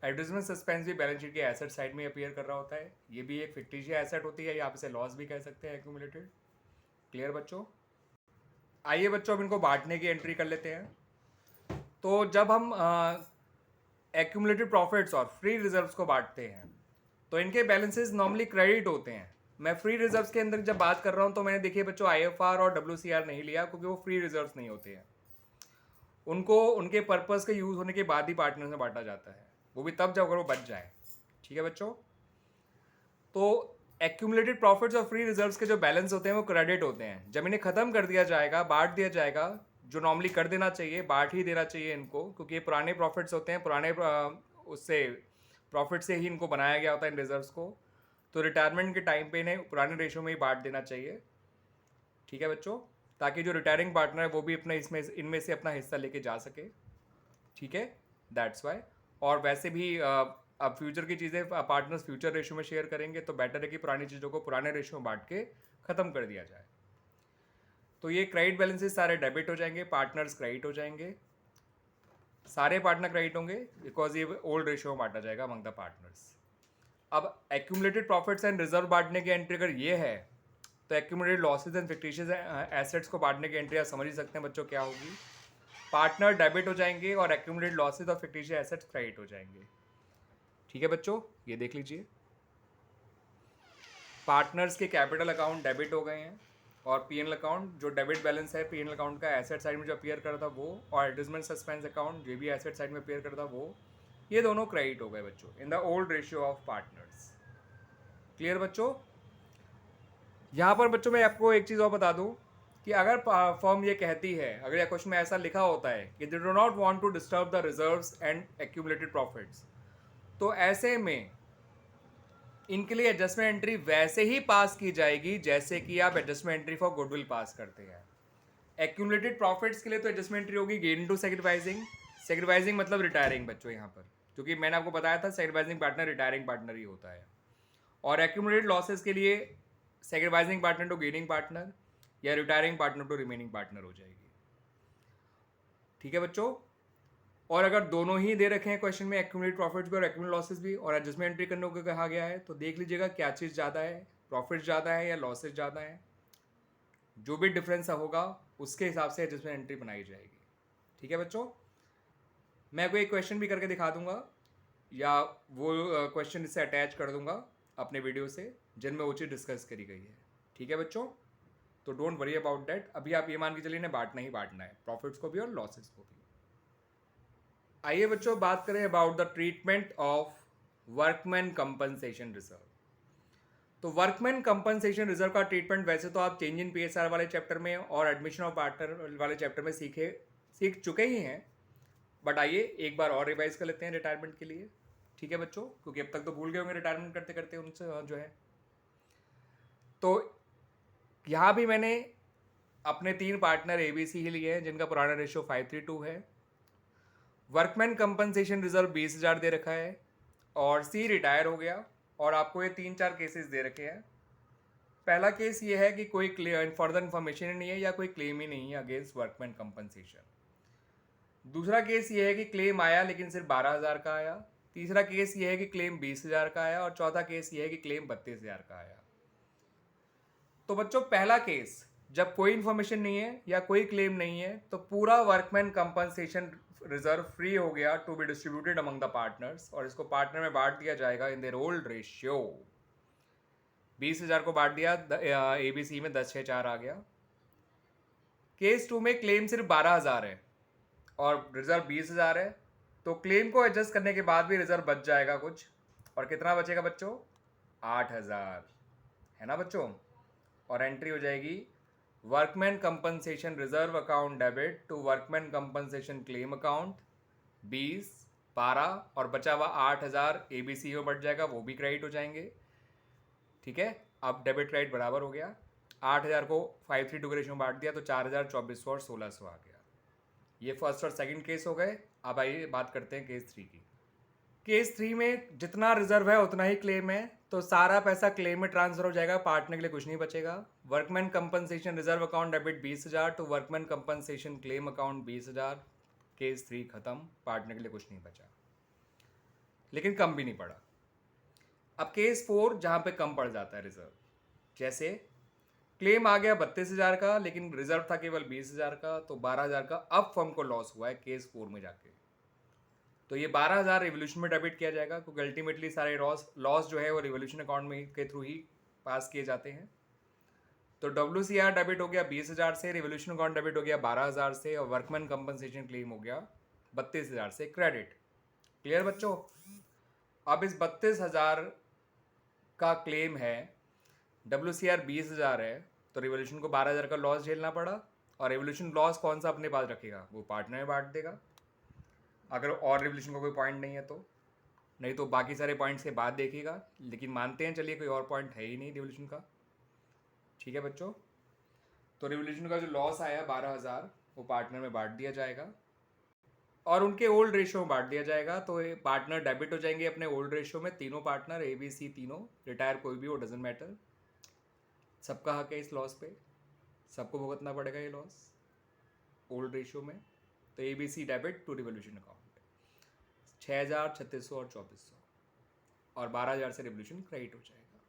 एडवर्टाइजमेंट सस्पेंस भी बैलेंस शीट की एसेट साइड में अपीयर कर रहा होता है, ये भी एक फिक्टिशियस एसेट होती है, या आप इसे लॉस भी कह सकते हैं एक्यूमुलेटेड। क्लियर बच्चों? आइए बच्चों अब इनको बांटने की एंट्री कर लेते हैं। तो जब हम एक्यूमुलेटेड प्रॉफिट्स और फ्री रिजर्व्स को बांटते हैं तो इनके बैलेंसेस नॉर्मली क्रेडिट होते हैं। मैं फ्री रिजर्व्स के अंदर जब बात कर रहा हूँ तो मैंने देखिए बच्चों IFR और WCR नहीं लिया, क्योंकि वो फ्री रिजर्व्स नहीं होते हैं, उनको उनके पर्पस के यूज़ होने के बाद ही पार्टनर में बांटा जाता है, वो भी तब जब अगर वो बच जाए। ठीक है बच्चों, तो एक्यूमुलेटेड प्रॉफिट्स और फ्री रिजर्व्स के जो बैलेंस होते हैं वो क्रेडिट होते हैं। जब इन्हें ख़त्म कर दिया जाएगा, बांट दिया जाएगा, जो नॉर्मली कर देना चाहिए, बांट ही देना चाहिए इनको, क्योंकि ये पुराने प्रॉफिट्स होते हैं, पुराने उससे प्रॉफिट से ही इनको बनाया गया होता है इन रिजर्व्स को, तो रिटायरमेंट के टाइम पे इन्हें पुराने रेशो में ही बांट देना चाहिए। ठीक है बच्चों, ताकि जो रिटायरिंग पार्टनर है वो भी अपना इसमें इनमें से अपना हिस्सा लेके जा सके। ठीक है, दैट्स वाई। और वैसे भी अब फ्यूचर की चीज़ें पार्टनर्स फ्यूचर रेशो में शेयर करेंगे तो बेटर है कि पुरानी चीज़ों को पुराने रेशो में बांट के ख़त्म कर दिया जाए। तो ये क्रेडिट बैलेंसेस सारे डेबिट हो जाएंगे, पार्टनर्स क्रेडिट हो जाएंगे, सारे पार्टनर क्रेडिट होंगे, बिकॉज ये ओल्ड रेशियो में बांटा जाएगा अमंग द पार्टनर्स। अब एक्यूमुलेटेड प्रॉफिट्स एंड रिजर्व बांटने की एंट्री अगर ये है तो accumulated losses and fictitious assets को बांटने की एंट्री आप समझ ही सकते हैं बच्चों क्या होगी। पार्टनर डेबिट हो जाएंगे और एक्यूमुलेटेड लॉसेज और फिक्टिशियस एसेट्स क्रेडिट हो जाएंगे। ठीक है बच्चों, ये देख लीजिए, पार्टनर्स के कैपिटल अकाउंट डेबिट हो गए हैं और P&L अकाउंट जो डेबिट बैलेंस है P&L अकाउंट का एसेट साइड में जो अपीयर कर रहा था वो, और एडजस्टमेंट सस्पेंस अकाउंट जो भी एसेट साइड में अपीयर कर रहा था वो, ये दोनों क्रेडिट हो गए बच्चों इन the old ratio of partners. Clear बच्चों? यहाँ पर बच्चों मैं आपको एक चीज़ और बता दूँ कि अगर फर्म ये कहती है, अगर या क्वेश्चन में ऐसा लिखा होता है कि they do not want to disturb the reserves and accumulated profits, तो ऐसे में इनके लिए एडजस्टमेंट एंट्री वैसे ही पास की जाएगी जैसे कि आप adjustment entry for goodwill pass करते हैं। एक्यूमुलेटेड प्रॉफिट्स के लिए तो एडजस्टमेंट एंट्री होगी गेन टू सेक्रीफाइसिंग। सेक्रीफाइसिंग मतलब रिटायरिंग बच्चों यहाँ पर, क्योंकि मैंने आपको बताया था सेक्रीफाइसिंग पार्टनर रिटायरिंग पार्टनर ही होता है। और एक्यूमुलेटेड लॉसेस के लिए sacrificing partner to gaining partner या retiring partner to remaining partner हो जाएगी। ठीक है बच्चों। और अगर दोनों ही दे रखे हैं क्वेश्चन में, एक्यूमुलेटेड प्रॉफिट्स भी और एक्यूमुलेटेड लॉसेस भी, और एडजस्टमेंट एंट्री करने को कहा गया है, तो देख लीजिएगा क्या चीज़ ज़्यादा है, प्रॉफिट ज़्यादा है या लॉसेस ज़्यादा है। जो भी डिफरेंस होगा उसके हिसाब से एडजस्टमेंट एंट्री बनाई जाएगी। ठीक है बच्चों। मैं कोई क्वेश्चन भी करके दिखा दूंगा या वो क्वेश्चन इससे अटैच कर दूंगा अपने वीडियो से जिनमें वो चीज़ डिस्कस करी गई है। ठीक है बच्चों। तो डोंट वरी अबाउट दैट। अभी आप ये मान के चलिए ना, बांटना ही बांटना है, प्रॉफिट्स को भी और लॉसेस को भी। आइए बच्चों बात करें about the treatment of workman compensation reserve. तो वर्कमैन कंपनसेशन रिजर्व का ट्रीटमेंट वैसे तो आप चेंज इन पीएसआर वाले चैप्टर में और एडमिशन ऑफ पार्टनर वाले चैप्टर में सीख चुके ही हैं, बट आइए एक बार और रिवाइज कर लेते हैं रिटायरमेंट के लिए। ठीक है बच्चों, क्योंकि अब तक तो भूल गए होंगे रिटायरमेंट करते करते उनसे जो है। तो यहाँ भी मैंने अपने 3 पार्टनर ABC ही लिए हैं जिनका पुराना रेशियो 5:3 है। वर्कमैन कंपनसेशन रिजर्व 20,000 दे रखा है और C रिटायर हो गया, और आपको ये 3-4 केसेस दे रखे हैं। पहला केस ये है कि कोई फर्दर इन्फॉर्मेशन ही नहीं है या कोई क्लेम ही नहीं है अगेंस्ट वर्कमैन कंपनसेशन। दूसरा केस ये है कि क्लेम आया लेकिन सिर्फ 12,000 का आया। तीसरा केस ये है कि क्लेम 20,000 का आया, और चौथा केस ये है कि क्लेम 32,000 का आया। तो बच्चों पहला केस, जब कोई इन्फॉर्मेशन नहीं है या कोई क्लेम नहीं है, तो पूरा वर्कमैन कंपनसेशन रिजर्व फ्री हो गया to be distributed among the partners, और इसको पार्टनर में बांट दिया जाएगा इन देयर ओल्ड रेशियो। 20,000 को बांट दिया ABC में, 10-6-4 आ गया। केस 2 में क्लेम सिर्फ 12,000 है और रिजर्व 20,000 है, तो क्लेम को एडजस्ट करने के बाद भी रिजर्व बच जाएगा कुछ, और कितना बचेगा बच्चों? 8,000 है ना बच्चों। और एंट्री हो जाएगी workman compensation reserve account debit to workman compensation claim account 20, 12 और बचा हुआ 8,000 ABC में बढ़ जाएगा, वो भी क्रेडिट हो जाएंगे। ठीक है, अब डेबिट क्रेडिट बराबर हो गया। 8,000 को 5:3 के रेशियो में बांट दिया तो 4,000, 2,400 और 1,600 आ गया। ये फर्स्ट और सेकंड केस हो गए। अब आइए बात करते हैं केस 3 की। केस 3 में जितना रिजर्व है उतना ही क्लेम है, तो सारा पैसा क्लेम में ट्रांसफर हो जाएगा, पार्टनर के लिए कुछ नहीं बचेगा। Workman compensation reserve account debit 20,000 to workman compensation claim account 20,000। Case 3 खत्म, पार्टनर के लिए कुछ नहीं बचा, लेकिन कम भी नहीं पड़ा। अब केस 4 जहाँ पे कम पड़ जाता है रिजर्व, जैसे क्लेम आ गया 32,000 का लेकिन रिजर्व था केवल 20,000 का, तो 12,000 का अब फर्म को लॉस हुआ है केस 4 में जाके। तो ये 12,000 रिवोल्यूशन में डेबिट किया जाएगा, क्योंकि अल्टीमेटली सारे लॉस जो है वो रिवोल्यूशन अकाउंट में के थ्रू ही पास किए जाते हैं। तो WCR डेबिट हो गया 20,000 से, रिवोल्यूशन अकाउंट डेबिट हो गया 12,000 से, और वर्कमैन कंपनसेशन क्लेम हो गया 32,000 से क्रेडिट। क्लियर बच्चों। अब इस 32,000 का क्लेम है, WCR 20,000 है, तो रिवोल्यूशन को 12,000 का लॉस झेलना पड़ा, और रिवोल्यूशन लॉस कौन सा अपने पास रखेगा? वो पार्टनर में बांट देगा अगर और रिवोल्यूशन का कोई पॉइंट नहीं है तो, नहीं तो बाकी सारे पॉइंट्स के बाद देखेगा, लेकिन मानते हैं चलिए कोई और पॉइंट है ही नहीं रिवोल्यूशन का। ठीक है बच्चों। तो रिवोल्यूशन का जो लॉस आया 12,000 वो पार्टनर में बांट दिया जाएगा और उनके ओल्ड रेशियो में बांट दिया जाएगा। तो ये पार्टनर डेबिट हो जाएंगे अपने ओल्ड रेशियो में, तीनों पार्टनर ABC तीनों, रिटायर कोई भी, वो डजेंट मैटर, सबका हक है इस लॉस पे, सबको भुगतना पड़ेगा ये लॉस ओल्ड रेशियो में। तो ABC debit to revolution account 6,000, 3,600 और 2,400, और 12,000 से रिवोल्यूशन क्रेडिट हो जाएगा।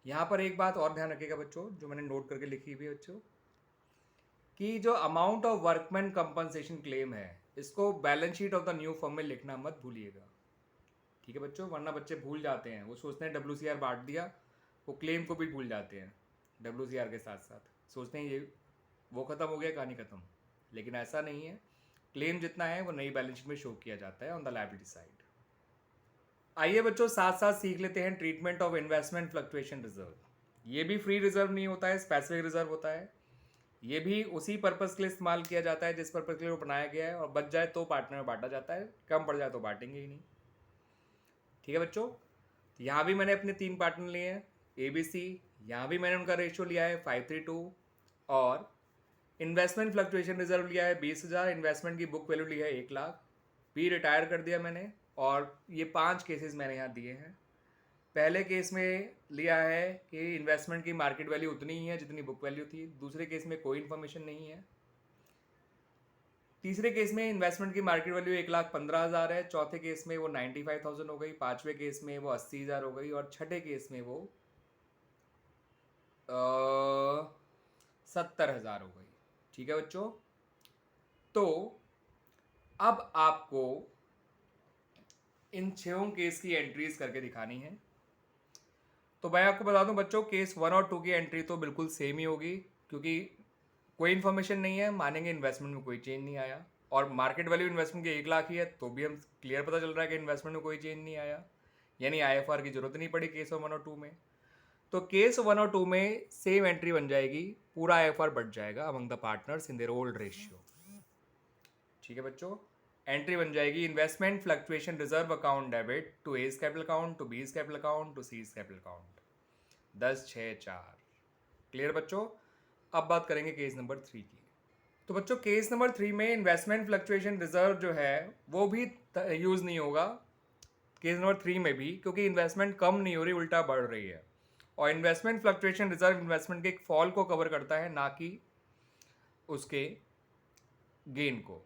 यहाँ पर एक बात और ध्यान रखिएगा बच्चों, जो मैंने नोट करके लिखी हुई है बच्चों, कि जो amount of workman compensation claim है इसको balance sheet of the new firm में लिखना मत भूलिएगा। ठीक है बच्चों, वरना बच्चे भूल जाते हैं, वो सोचते हैं WCR बांट दिया, वो क्लेम को भी भूल जाते हैं WCR के साथ साथ, सोचते हैं ये वो ख़त्म हो गया, कहानी ख़त्म, लेकिन ऐसा नहीं है। क्लेम जितना है वो नई बैलेंस शीट में शो किया जाता है ऑन द लायबिलिटी साइड। आइए बच्चों साथ साथ सीख लेते हैं treatment of investment fluctuation reserve. ये भी फ्री रिजर्व नहीं होता है, स्पेसिफिक रिजर्व होता है। ये भी उसी पर्पज़ के लिए इस्तेमाल किया जाता है जिस पर्पज़ के लिए वो बनाया गया है, और बच जाए तो पार्टनर में बांटा जाता है, कम पड़ जाए तो बांटेंगे ही नहीं। ठीक है बच्चों, तो यहाँ भी मैंने अपने 3 पार्टनर लिए हैं ए बी सी, यहाँ भी मैंने उनका रेशियो लिया है 5:3:2, और इन्वेस्टमेंट फ्लक्चुएशन रिजर्व लिया है 20,000, इन्वेस्टमेंट की बुक वैल्यू लिया है 1,00,000, भी रिटायर कर दिया मैंने। और ये 5 केसेस मैंने यहाँ दिए हैं। पहले केस में लिया है कि इन्वेस्टमेंट की मार्केट वैल्यू उतनी ही है जितनी बुक वैल्यू थी, दूसरे केस में कोई इन्फॉर्मेशन नहीं है, तीसरे केस में इन्वेस्टमेंट की मार्केट वैल्यू 1,15,000 है, चौथे केस में वो 95,000 हो गई, पांचवें केस में वो 80,000 हो गई, और छठे केस में वो 70,000 हो गई। ठीक है बच्चों, तो अब आपको इन 6 केस की एंट्रीज करके दिखानी है। तो मैं आपको बता दूं बच्चों, केस 1 और 2 की एंट्री तो बिल्कुल सेम ही होगी, क्योंकि कोई इन्फॉर्मेशन नहीं है, मानेंगे इन्वेस्टमेंट में कोई चेंज नहीं आया, और मार्केट वैल्यू इन्वेस्टमेंट की 1,00,000 ही है, तो भी हम क्लियर पता चल रहा है कि इन्वेस्टमेंट में कोई चेंज नहीं आया, यानी IFR की जरूरत नहीं पड़ी केस 1 और 2 में। तो केस 1 और 2 में सेम एंट्री बन जाएगी, पूरा IFR बढ़ जाएगा among the partners in their old ratio. ठीक है बच्चों, एंट्री बन जाएगी investment fluctuation reserve account debit to A's capital account to B's capital account to C's capital account 10/6/4। Clear बच्चों, अब बात करेंगे केस नंबर 3 की। तो बच्चों केस नंबर 3 में इन्वेस्टमेंट फ्लक्चुएशन रिजर्व जो है वो भी यूज़ नहीं होगा केस नंबर 3 में भी, क्योंकि इन्वेस्टमेंट कम नहीं हो रही, उल्टा बढ़ रही है, और इन्वेस्टमेंट फ्लक्चुएशन रिजर्व इन्वेस्टमेंट के एक फॉल को कवर करता है, ना कि उसके गेन को।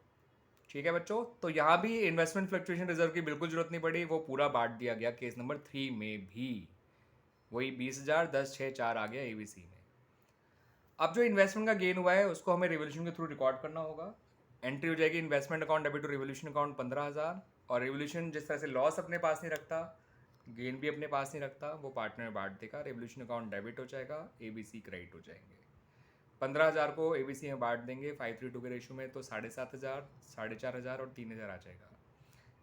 ठीक है बच्चों, तो यहाँ भी इन्वेस्टमेंट फ्लक्चुएशन रिजर्व की बिल्कुल जरूरत नहीं पड़ी, वो पूरा बांट दिया गया केस नंबर 3 में भी, वही 20,000 10/6/4 आ गया ABC में। अब जो इन्वेस्टमेंट का गेन हुआ है उसको हमें रिवोल्यूशन के थ्रू रिकॉर्ड करना होगा। एंट्री हो जाएगी investment account debit to revolution account 15,000, और रिवोल्यूशन जिस तरह से लॉस अपने पास नहीं रखता, गेन भी अपने पास नहीं रखता, वो पार्टनर में बांट देगा, रिवोल्यूशन अकाउंट डेबिट हो जाएगा, ABC क्रेडिट हो जाएंगे। 15,000 को ABC में बांट देंगे 5:3:2 के रेशियो में, तो 7,500, 4,500 और 3,000 आ जाएगा,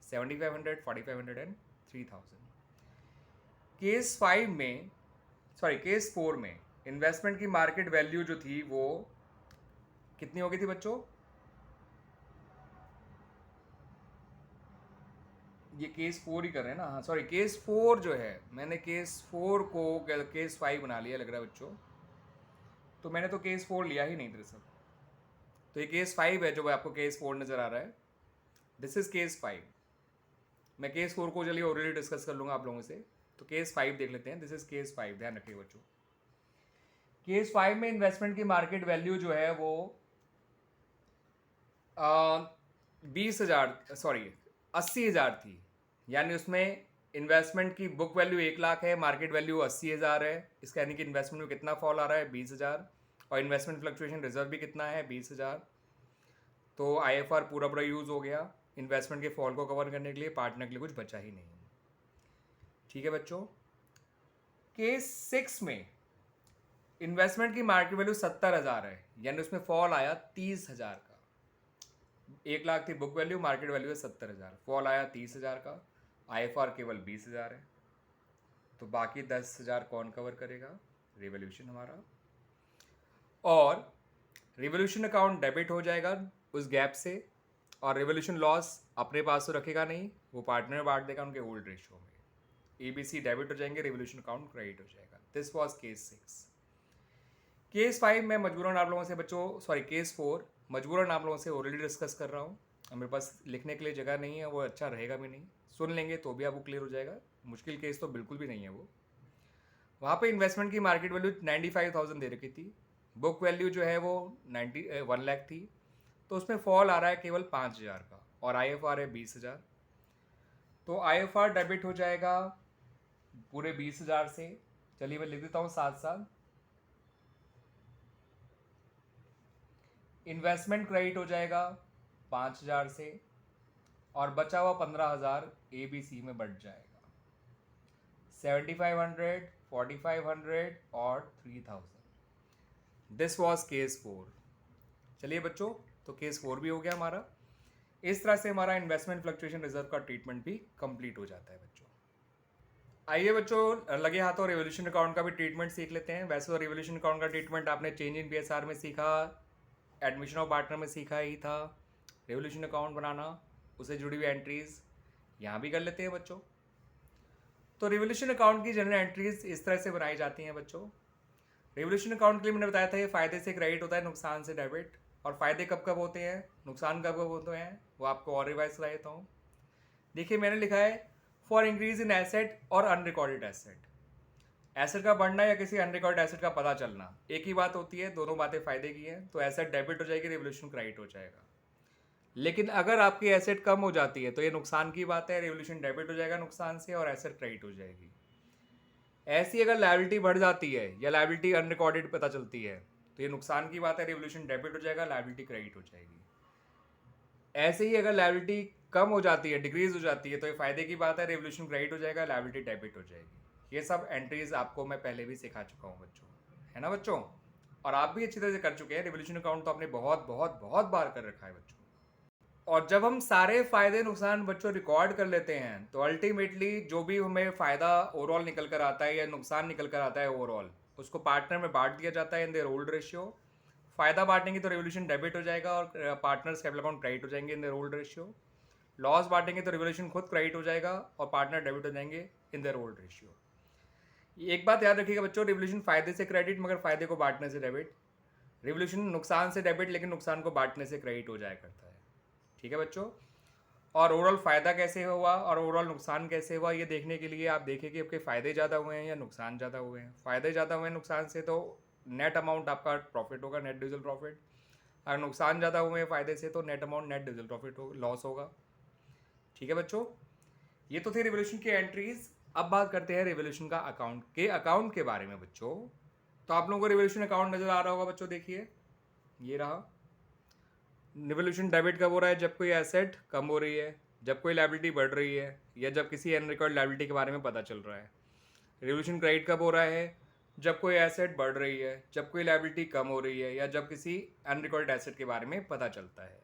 7,500, 4,500 एंड 3,000। केस 5 में, सॉरी केस 4 में इन्वेस्टमेंट की मार्केट वैल्यू जो थी वो कितनी हो गई थी बच्चों? ये केस 4 ही कर रहे हैं ना, हाँ सॉरी केस 4 जो है, मैंने केस 4 को केस 5 बना लिया लग रहा है बच्चों, तो मैंने तो केस 4 लिया ही नहीं दरअसल, तो ये केस 5 है जो आपको केस 4 नज़र आ रहा है, दिस इज केस 5। मैं केस 4 को चलिए ऑलरेडी डिस्कस कर लूँगा आप लोगों से, तो केस 5 देख लेते हैं, दिस इज केस 5, ध्यान रखिए बच्चों। केस 5 में इन्वेस्टमेंट की मार्केट वैल्यू जो है वो 20,000 सॉरी 80,000 थी, यानी उसमें इन्वेस्टमेंट की बुक वैल्यू 1,00,000 है, मार्केट वैल्यू 80,000 है, इसका यानी कि इन्वेस्टमेंट में कितना फॉल आ रहा है 20,000, और इन्वेस्टमेंट फ्लक्चुएशन रिजर्व भी कितना है 20,000, तो IFR पूरा पूरा यूज़ हो गया इन्वेस्टमेंट के फॉल को कवर करने के लिए, पार्टनर के लिए कुछ बचा ही नहीं। ठीक है बच्चों, केस 6 में इन्वेस्टमेंट की मार्केट वैल्यू 70,000 है, यानी उसमें फॉल आया 30,000 का, 1,00,000 थी बुक वैल्यू, मार्केट वैल्यू है 70,000, फॉल आया 30,000 का, IFR केवल 20,000 है, तो बाकी 10,000 कौन कवर करेगा? रिवोल्यूशन हमारा, और रिवोल्यूशन अकाउंट डेबिट हो जाएगा उस गैप से, और रिवोल्यूशन लॉस अपने पास तो रखेगा नहीं, वो पार्टनर में बांट देगा उनके ओल्ड रेशियो में, ABC डेबिट हो जाएंगे, रिवोल्यूशन अकाउंट क्रेडिट हो जाएगा। This was case 6। केस 5 मैं मजबूरन आप लोगों से बच्चों, सॉरी केस 4 मजबूरन आप लोगों से ऑलरेडी डिस्कस कर रहा हूँ, मेरे पास लिखने के लिए जगह नहीं है, वो अच्छा रहेगा भी नहीं, सुन लेंगे तो भी आपको क्लियर हो जाएगा, मुश्किल केस तो बिल्कुल भी नहीं है वो। वहाँ पे इन्वेस्टमेंट की मार्केट वैल्यू 95,000 दे रखी थी, बुक वैल्यू जो है वो 1,00,000 थी, तो उसमें फॉल आ रहा है केवल 5,000 का, और IFR है 20,000, तो IFR डेबिट हो जाएगा पूरे 20,000 से, चलिए मैं लिख देता हूँ साथ साथ, इन्वेस्टमेंट क्रेडिट हो जाएगा 5,000 से, और बचा हुआ 15,000 ABC में बढ़ जाएगा, 7,500, 4,500 और 3,000। This was case 4। चलिए बच्चों, तो केस 4 भी हो गया हमारा। इस तरह से हमारा इन्वेस्टमेंट फ्लक्चुएशन रिजर्व का ट्रीटमेंट भी कंप्लीट हो जाता है बच्चों। आइए बच्चों, लगे हाथों रिवोल्यूशन अकाउंट का भी ट्रीटमेंट सीख लेते हैं। वैसे तो रिवोल्यूशन अकाउंट का ट्रीटमेंट आपने चेंज इन बीएसआर में सीखा, एडमिशन ऑफ पार्टनर में सीखा ही था। रिवोल्यूशन अकाउंट बनाना, उससे जुड़ी हुई एंट्रीज यहाँ भी कर लेते हैं बच्चों। तो रिवोल्यूशन अकाउंट की जनरल एंट्रीज इस तरह से बनाई जाती हैं बच्चों। रिवोल्यूशन अकाउंट के लिए मैंने बताया था ये फ़ायदे से क्रेडिट होता है, नुकसान से डेबिट। और फ़ायदे कब कब होते हैं, नुकसान कब कब होते हैं, वो आपको और रिवाइज करा देता हूँ। देखिए मैंने लिखा है फॉर इंक्रीज इन एसेट और अनरिकॉर्डेड एसेट। एसेट का बढ़ना या किसी अनरिकॉर्डेड एसेट का पता चलना एक ही बात होती है, दोनों बातें फायदे की हैं। तो एसेट डेबिट हो जाएगी, रिवोल्यूशन क्रेडिट हो जाएगा। लेकिन अगर आपकी एसेट कम हो जाती है तो ये नुकसान की बात है, रिवोल्यूशन डेबिट हो जाएगा नुकसान से और एसेट क्रेडिट हो जाएगी। ऐसी अगर लायबिलिटी बढ़ जाती है या लायबिलिटी अनरिकॉर्डेड पता चलती है तो ये नुकसान की बात है, रिवोल्यूशन डेबिट हो जाएगा, लायबिलिटी क्रेडिट हो जाएगी। ऐसे ही अगर लायबिलिटी कम हो जाती है, डिक्रीज हो जाती है, तो ये फायदे की बात है, रिवोल्यूशन क्रेडिट हो जाएगा, लायबिलिटी डेबिट हो जाएगी। ये सब एंट्रीज आपको मैं पहले भी सिखा चुका हूँ बच्चों, है ना बच्चों। और आप भी अच्छी तरह से कर चुके हैं, रिवोल्यूशन अकाउंट तो आपने बहुत बहुत बहुत बार कर रखा है बच्चों। और जब हम सारे फायदे नुकसान बच्चों रिकॉर्ड कर लेते हैं तो अल्टीमेटली जो भी हमें फ़ायदा ओवरऑल निकल कर आता है या नुकसान निकल कर आता है ओवरऑल, उसको पार्टनर में बांट दिया जाता है इन देयर ओल्ड रेशियो। फ़ायदा बांटेंगे तो रिवोल्यूशन डेबिट हो जाएगा और पार्टनर्स कैपिटल अकाउंट क्रेडिट हो जाएंगे इन देयर ओल्ड रेशियो। लॉस बांटेंगे तो रिवोल्यूशन खुद क्रेडिट हो जाएगा और पार्टनर डेबिट हो जाएंगे इन देयर ओल्ड रेशियो। एक बात याद रखिएगा बच्चों, रिवोल्यूशन फ़ायदे से क्रेडिट मगर फ़ायदे को बांटने से डेबिट। रिवोल्यूशन नुकसान से डेबिट लेकिन नुकसान को बांटने से क्रेडिट हो जाया करता है। ठीक है बच्चों। और ओवरऑल फ़ायदा कैसे हुआ और ओवरऑल नुकसान कैसे हुआ ये देखने के लिए आप देखें कि आपके फ़ायदे ज़्यादा हुए हैं या नुकसान ज़्यादा हुए हैं। फ़ायदे ज़्यादा हुए हैं नुकसान से तो नेट अमाउंट आपका प्रॉफिट होगा, नेट डिविजिबल प्रॉफिट। अगर नुकसान ज़्यादा हुए हैं फ़ायदे से तो net amount net divisible profit हो लॉस होगा। ठीक है बच्चों, ये तो थी रिवोल्यूशन की एंट्रीज। अब बात करते हैं रिवोल्यूशन का अकाउंट के बारे में बच्चों। तो आप लोगों को रिवोल्यूशन अकाउंट नज़र आ रहा होगा बच्चों, देखिए ये रहा। रिवोल्यूशन डेबिट कब हो रहा है, जब कोई एसेट कम हो रही है, जब कोई लायबिलिटी बढ़ रही है या जब किसी अनरिकॉर्ड लायबिलिटी के बारे में पता चल रहा है। रिवोल्यूशन क्रेडिट कब हो रहा है, जब कोई एसेट बढ़ रही है, जब कोई लायबिलिटी कम हो रही है या जब किसी अनरिकॉर्ड एसेट के बारे में पता चलता है।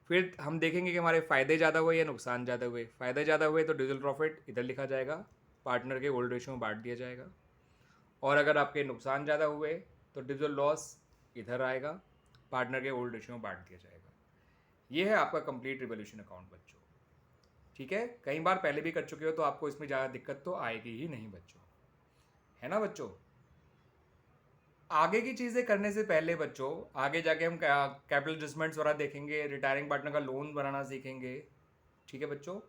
फिर हम देखेंगे कि हमारे फ़ायदे ज़्यादा हुए या नुकसान ज़्यादा हुए। फ़ायदे ज़्यादा हुए तो डिविजिबल प्रॉफिट इधर लिखा जाएगा, पार्टनर के ओल्ड रेशियो में बांट दिया जाएगा। और अगर आपके नुकसान ज़्यादा हुए तो डिविजिबल लॉस इधर आएगा, पार्टनर के ओल्ड रेशियो में बांट दिया जाएगा। ये है आपका कंप्लीट रिवोल्यूशन अकाउंट बच्चों। ठीक है, कई बार पहले भी कर चुके हो तो आपको इसमें ज़्यादा दिक्कत तो आएगी ही नहीं बच्चों, है ना बच्चों। आगे की चीज़ें करने से पहले बच्चों, आगे जाके हम कैपिटल एडजस्टमेंट्स वगैरह देखेंगे, रिटायरिंग पार्टनर का लोन बनाना सीखेंगे। ठीक है बच्चों।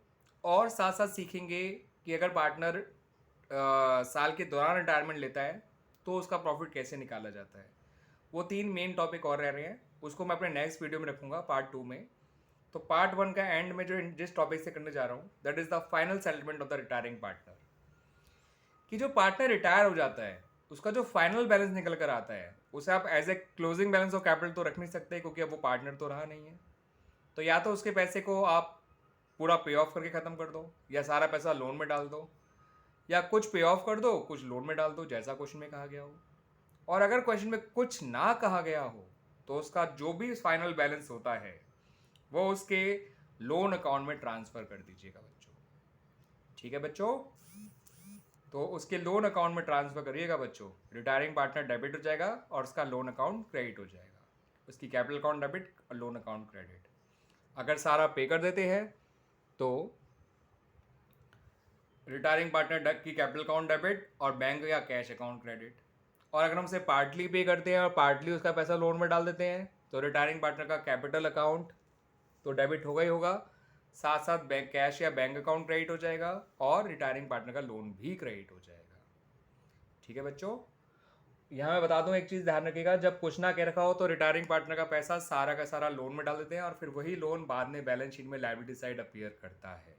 और साथ साथ सीखेंगे कि अगर पार्टनर साल के दौरान रिटायरमेंट लेता है तो उसका प्रॉफिट कैसे निकाला जाता है। वो 3 मेन टॉपिक और रह रहे हैं, उसको मैं अपने नेक्स्ट वीडियो में रखूँगा पार्ट 2 में। तो पार्ट 1 का एंड में जो जिस टॉपिक से करने जा रहा हूँ that is the final settlement of the retiring partner. कि जो पार्टनर रिटायर हो जाता है उसका जो फाइनल बैलेंस निकल कर आता है उसे आप as a closing balance of capital तो रख नहीं सकते क्योंकि अब वो पार्टनर तो रहा नहीं है। तो या तो उसके पैसे को आप पूरा पे ऑफ करके ख़त्म कर दो या सारा पैसा लोन में डाल दो या कुछ पे ऑफ कर दो कुछ लोन में डाल दो जैसा क्वेश्चन में कहा गया हो। और अगर क्वेश्चन में कुछ ना कहा गया हो तो उसका जो भी फाइनल बैलेंस होता है वो उसके लोन अकाउंट में ट्रांसफ़र कर दीजिएगा बच्चों। ठीक है बच्चों, तो उसके लोन अकाउंट में ट्रांसफ़र करिएगा बच्चों। रिटायरिंग पार्टनर डेबिट हो जाएगा और उसका लोन अकाउंट क्रेडिट हो जाएगा। उसकी कैपिटल अकाउंट डेबिट और लोन अकाउंट क्रेडिट। अगर सारा पे कर देते हैं तो रिटायरिंग पार्टनर की कैपिटल अकाउंट डेबिट और बैंक या कैश अकाउंट क्रेडिट। और अगर हम उसे पार्टली पे करते हैं और पार्टली उसका पैसा लोन में डाल देते हैं तो रिटायरिंग पार्टनर का कैपिटल अकाउंट तो डेबिट होगा ही होगा, साथ साथ बैंक कैश या बैंक अकाउंट क्रेडिट हो जाएगा और रिटायरिंग पार्टनर का लोन भी क्रेडिट हो जाएगा। ठीक है बच्चों, यहाँ मैं बता दूं एक चीज़ ध्यान रखिएगा, जब कुछ ना कह रखा हो तो रिटायरिंग पार्टनर का पैसा सारा का सारा लोन में डाल देते हैं और फिर वही लोन बाद में बैलेंस शीट में लायबिलिटी साइड अपीयर करता है।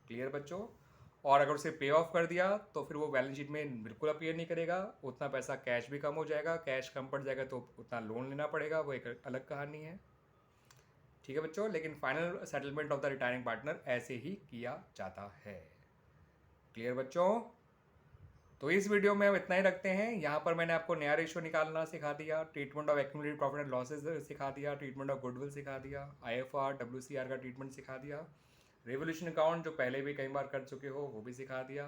क्लियर बच्चों। और अगर उसे पे ऑफ कर दिया तो फिर वो बैलेंस शीट में बिल्कुल अपीयर नहीं करेगा, उतना पैसा कैश भी कम हो जाएगा, कैश कम पड़ जाएगा तो उतना लोन लेना पड़ेगा, वो एक अलग कहानी है। ठीक है बच्चों, लेकिन final settlement of the retiring partner ऐसे ही किया जाता है। क्लियर बच्चों। तो इस वीडियो में हम इतना ही रखते हैं। यहाँ पर मैंने आपको नया रेशियो निकालना सिखा दिया, treatment of accumulated profit and losses सिखा दिया, ट्रीटमेंट ऑफ गुडविल सिखा दिया, IFR WCR का ट्रीटमेंट सिखा दिया, रेवोल्यूशन अकाउंट जो पहले भी कई बार कर चुके हो वो भी सिखा दिया,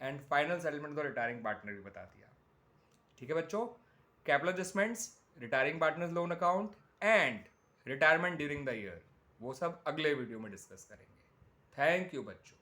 and final settlement of retiring partner भी बता दिया। ठीक है बच्चों, capital adjustments, retiring partners loan account and retirement during the year वो सब अगले वीडियो में डिस्कस करेंगे। थैंक यू बच्चों।